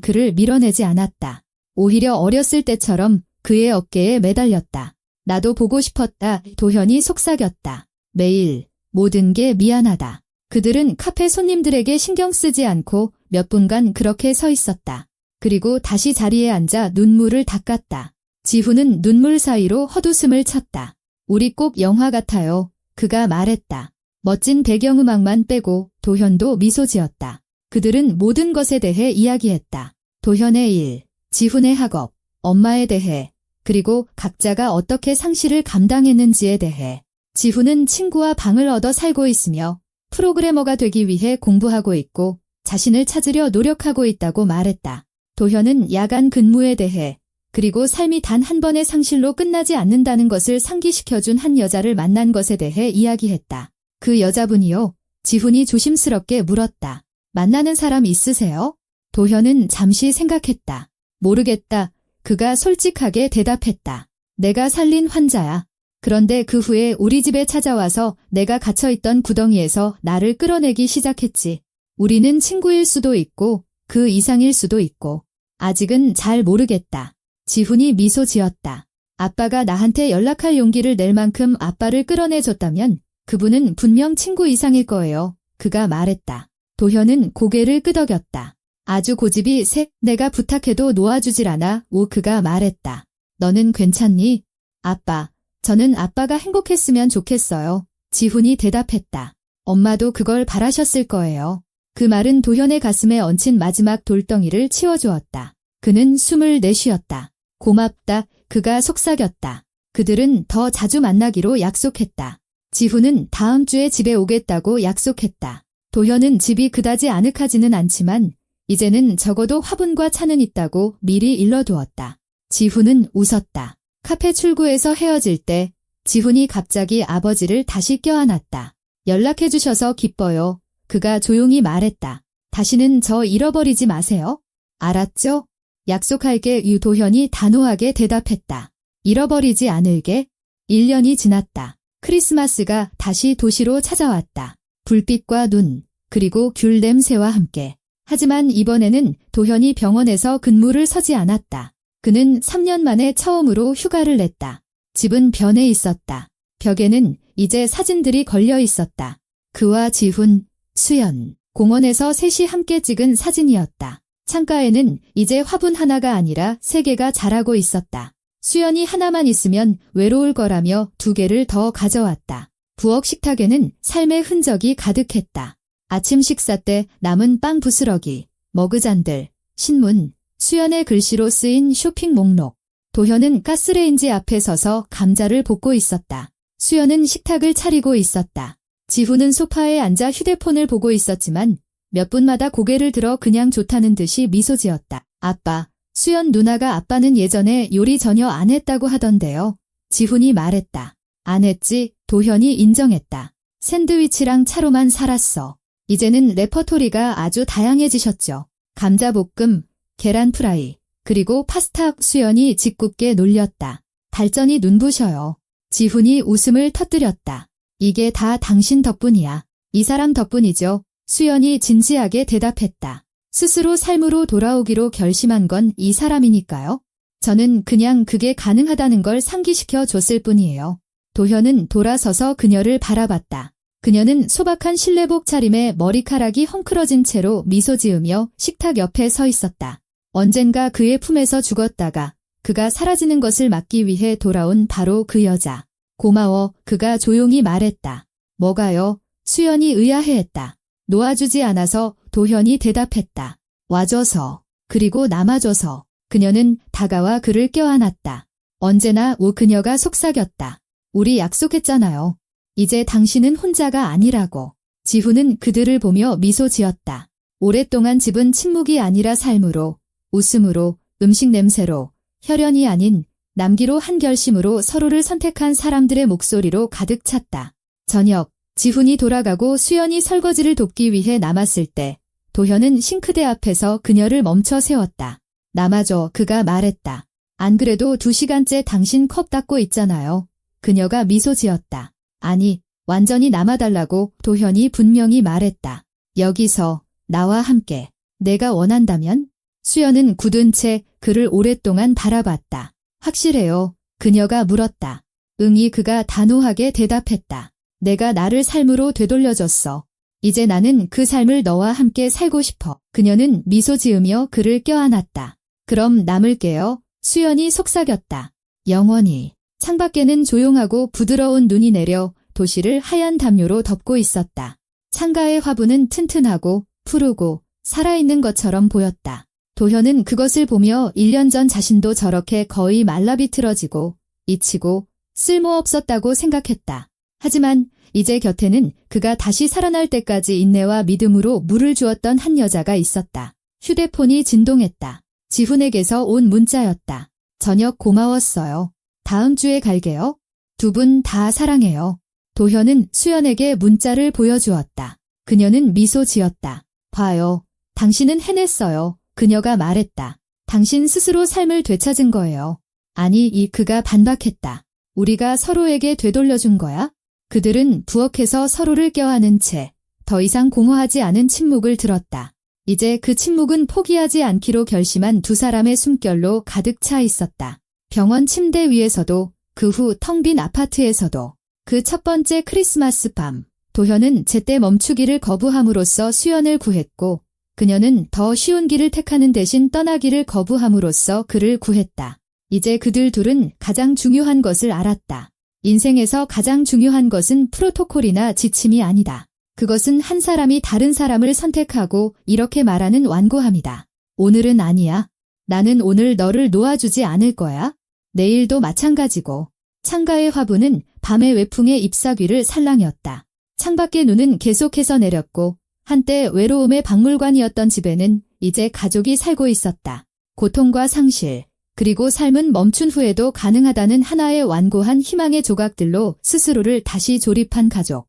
그를 밀어내지 않았다. 오히려 어렸을 때처럼 그의 어깨에 매달렸다. 나도 보고 싶었다. 도현이 속삭였다. 매일 모든 게 미안하다. 그들은 카페 손님들에게 신경 쓰지 않고 몇 분간 그렇게 서 있었다. 그리고 다시 자리에 앉아 눈물을 닦았다. 지훈은 눈물 사이로 헛웃음을 쳤다. 우리 꼭 영화 같아요. 그가 말했다. 멋진 배경음악만 빼고. 도현도 미소 지었다. 그들은 모든 것에 대해 이야기했다. 도현의 일, 지훈의 학업, 엄마에 대해, 그리고 각자가 어떻게 상실을 감당했는지에 대해. 지훈은 친구와 방을 얻어 살고 있으며 프로그래머가 되기 위해 공부하고 있고 자신을 찾으려 노력하고 있다고 말했다. 도현은 야간 근무에 대해, 그리고 삶이 단 한 번의 상실로 끝나지 않는다는 것을 상기시켜준 한 여자를 만난 것에 대해 이야기했다. 그 여자분이요? 지훈이 조심스럽게 물었다. 만나는 사람 있으세요? 도현은 잠시 생각했다. 모르겠다. 그가 솔직하게 대답했다. 내가 살린 환자야. 그런데 그 후에 우리 집에 찾아와서 내가 갇혀있던 구덩이에서 나를 끌어내기 시작했지. 우리는 친구일 수도 있고 그 이상일 수도 있고 아직은 잘 모르겠다. 지훈이 미소 지었다. 아빠가 나한테 연락할 용기를 낼 만큼 아빠를 끌어내줬다면 그분은 분명 친구 이상일 거예요. 그가 말했다. 도현은 고개를 끄덕였다. 아주 고집이 세. 내가 부탁해도 놓아주질 않아. 그가 말했다. 너는 괜찮니? 아빠. 저는 아빠가 행복했으면 좋겠어요. 지훈이 대답했다. 엄마도 그걸 바라셨을 거예요. 그 말은 도현의 가슴에 얹힌 마지막 돌덩이를 치워주었다. 그는 숨을 내쉬었다. 고맙다. 그가 속삭였다. 그들은 더 자주 만나기로 약속했다. 지훈은 다음 주에 집에 오겠다고 약속했다. 도현은 집이 그다지 아늑하지는 않지만 이제는 적어도 화분과 차는 있다고 미리 일러두었다. 지훈은 웃었다. 카페 출구에서 헤어질 때 지훈이 갑자기 아버지를 다시 껴안았다. 연락해주셔서 기뻐요. 그가 조용히 말했다. 다시는 저 잃어버리지 마세요. 알았죠? 약속할게. 유도현이 단호하게 대답했다. 잃어버리지 않을게. 1년이 지났다. 크리스마스가 다시 도시로 찾아왔다. 불빛과 눈, 그리고 귤 냄새와 함께. 하지만 이번에는 도현이 병원에서 근무를 서지 않았다. 그는 3년 만에 처음으로 휴가를 냈다. 집은 변해 있었다. 벽에는 이제 사진들이 걸려 있었다. 그와 지훈, 수연, 공원에서 셋이 함께 찍은 사진이었다. 창가에는 이제 화분 하나가 아니라 3개가 자라고 있었다. 수연이 하나만 있으면 외로울 거라며 2개를 더 가져왔다. 부엌 식탁에는 삶의 흔적이 가득했다. 아침 식사 때 남은 빵 부스러기, 머그잔들, 신문, 수연의 글씨로 쓰인 쇼핑 목록. 도현은 가스레인지 앞에 서서 감자를 볶고 있었다. 수연은 식탁을 차리고 있었다. 지훈은 소파에 앉아 휴대폰을 보고 있었지만 몇 분마다 고개를 들어 그냥 좋다는 듯이 미소 지었다. 아빠, 수연 누나가 아빠는 예전에 요리 전혀 안 했다고 하던데요. 지훈이 말했다. 안 했지. 도현이 인정했다. 샌드위치랑 차로만 살았어. 이제는 레퍼토리가 아주 다양해지셨죠. 감자볶음, 계란 프라이, 그리고 파스타. 수연이 짓궂게 놀렸다. 발전이 눈부셔요. 지훈이 웃음을 터뜨렸다. 이게 다 당신 덕분이야. 이 사람 덕분이죠. 수연이 진지하게 대답했다. 스스로 삶으로 돌아오기로 결심한 건 이 사람이니까요. 저는 그냥 그게 가능하다는 걸 상기시켜 줬을 뿐이에요. 도현은 돌아서서 그녀를 바라봤다. 그녀는 소박한 실내복 차림에 머리카락이 헝클어진 채로 미소 지으며 식탁 옆에 서 있었다. 언젠가 그의 품에서 죽었다가 그가 사라지는 것을 막기 위해 돌아온 바로 그 여자. 고마워, 그가 조용히 말했다. 뭐가요? 수연이 의아해했다. 놓아주지 않아서. 도현이 대답했다. 와줘서, 그리고 남아줘서. 그녀는 다가와 그를 껴안았다. 언제나 그녀가 속삭였다. 우리 약속했잖아요. 이제 당신은 혼자가 아니라고. 지훈은 그들을 보며 미소 지었다. 오랫동안 집은 침묵이 아니라 삶으로, 웃음으로, 음식 냄새로, 혈연이 아닌 남기로 한 결심으로 서로를 선택한 사람들의 목소리로 가득 찼다. 저녁, 지훈이 돌아가고 수연이 설거지를 돕기 위해 남았을 때 도현은 싱크대 앞에서 그녀를 멈춰 세웠다. 남아줘, 그가 말했다. 안 그래도 2시간째 당신 컵 닦고 있잖아요. 그녀가 미소 지었다. 아니, 완전히 남아달라고. 도현이 분명히 말했다. 여기서 나와 함께. 내가 원한다면? 수연은 굳은 채 그를 오랫동안 바라봤다. 확실해요. 그녀가 물었다. 응이. 그가 단호하게 대답했다. 내가 나를 삶으로 되돌려줬어. 이제 나는 그 삶을 너와 함께 살고 싶어. 그녀는 미소 지으며 그를 껴안았다. 그럼 남을게요. 수연이 속삭였다. 영원히. 창밖에는 조용하고 부드러운 눈이 내려 도시를 하얀 담요로 덮고 있었다. 창가의 화분은 튼튼하고 푸르고 살아있는 것처럼 보였다. 도현은 그것을 보며 1년 전 자신도 저렇게 거의 말라비틀어지고 잊히고 쓸모없었다고 생각했다. 하지만 이제 곁에는 그가 다시 살아날 때까지 인내와 믿음으로 물을 주었던 한 여자가 있었다. 휴대폰이 진동했다. 지훈에게서 온 문자였다. 저녁 고마웠어요. 다음 주에 갈게요. 두 분 다 사랑해요. 도현은 수연에게 문자를 보여주었다. 그녀는 미소 지었다. 봐요. 당신은 해냈어요. 그녀가 말했다. 당신 스스로 삶을 되찾은 거예요. 아니, 그가 반박했다. 우리가 서로에게 되돌려준 거야? 그들은 부엌에서 서로를 껴안은 채 더 이상 공허하지 않은 침묵을 들었다. 이제 그 침묵은 포기하지 않기로 결심한 두 사람의 숨결로 가득 차 있었다. 병원 침대 위에서도, 그 후 텅 빈 아파트에서도, 그 첫 번째 크리스마스 밤, 도현은 제때 멈추기를 거부함으로써 수연을 구했고, 그녀는 더 쉬운 길을 택하는 대신 떠나기를 거부함으로써 그를 구했다. 이제 그들 둘은 가장 중요한 것을 알았다. 인생에서 가장 중요한 것은 프로토콜이나 지침이 아니다. 그것은 한 사람이 다른 사람을 선택하고 이렇게 말하는 완고함이다. 오늘은 아니야. 나는 오늘 너를 놓아주지 않을 거야. 내일도 마찬가지고. 창가의 화분은 밤의 외풍에 잎사귀를 살랑였다. 창밖의 눈은 계속해서 내렸고 한때 외로움의 박물관이었던 집에는 이제 가족이 살고 있었다. 고통과 상실, 그리고 삶은 멈춘 후에도 가능하다는 하나의 완고한 희망의 조각들로 스스로를 다시 조립한 가족.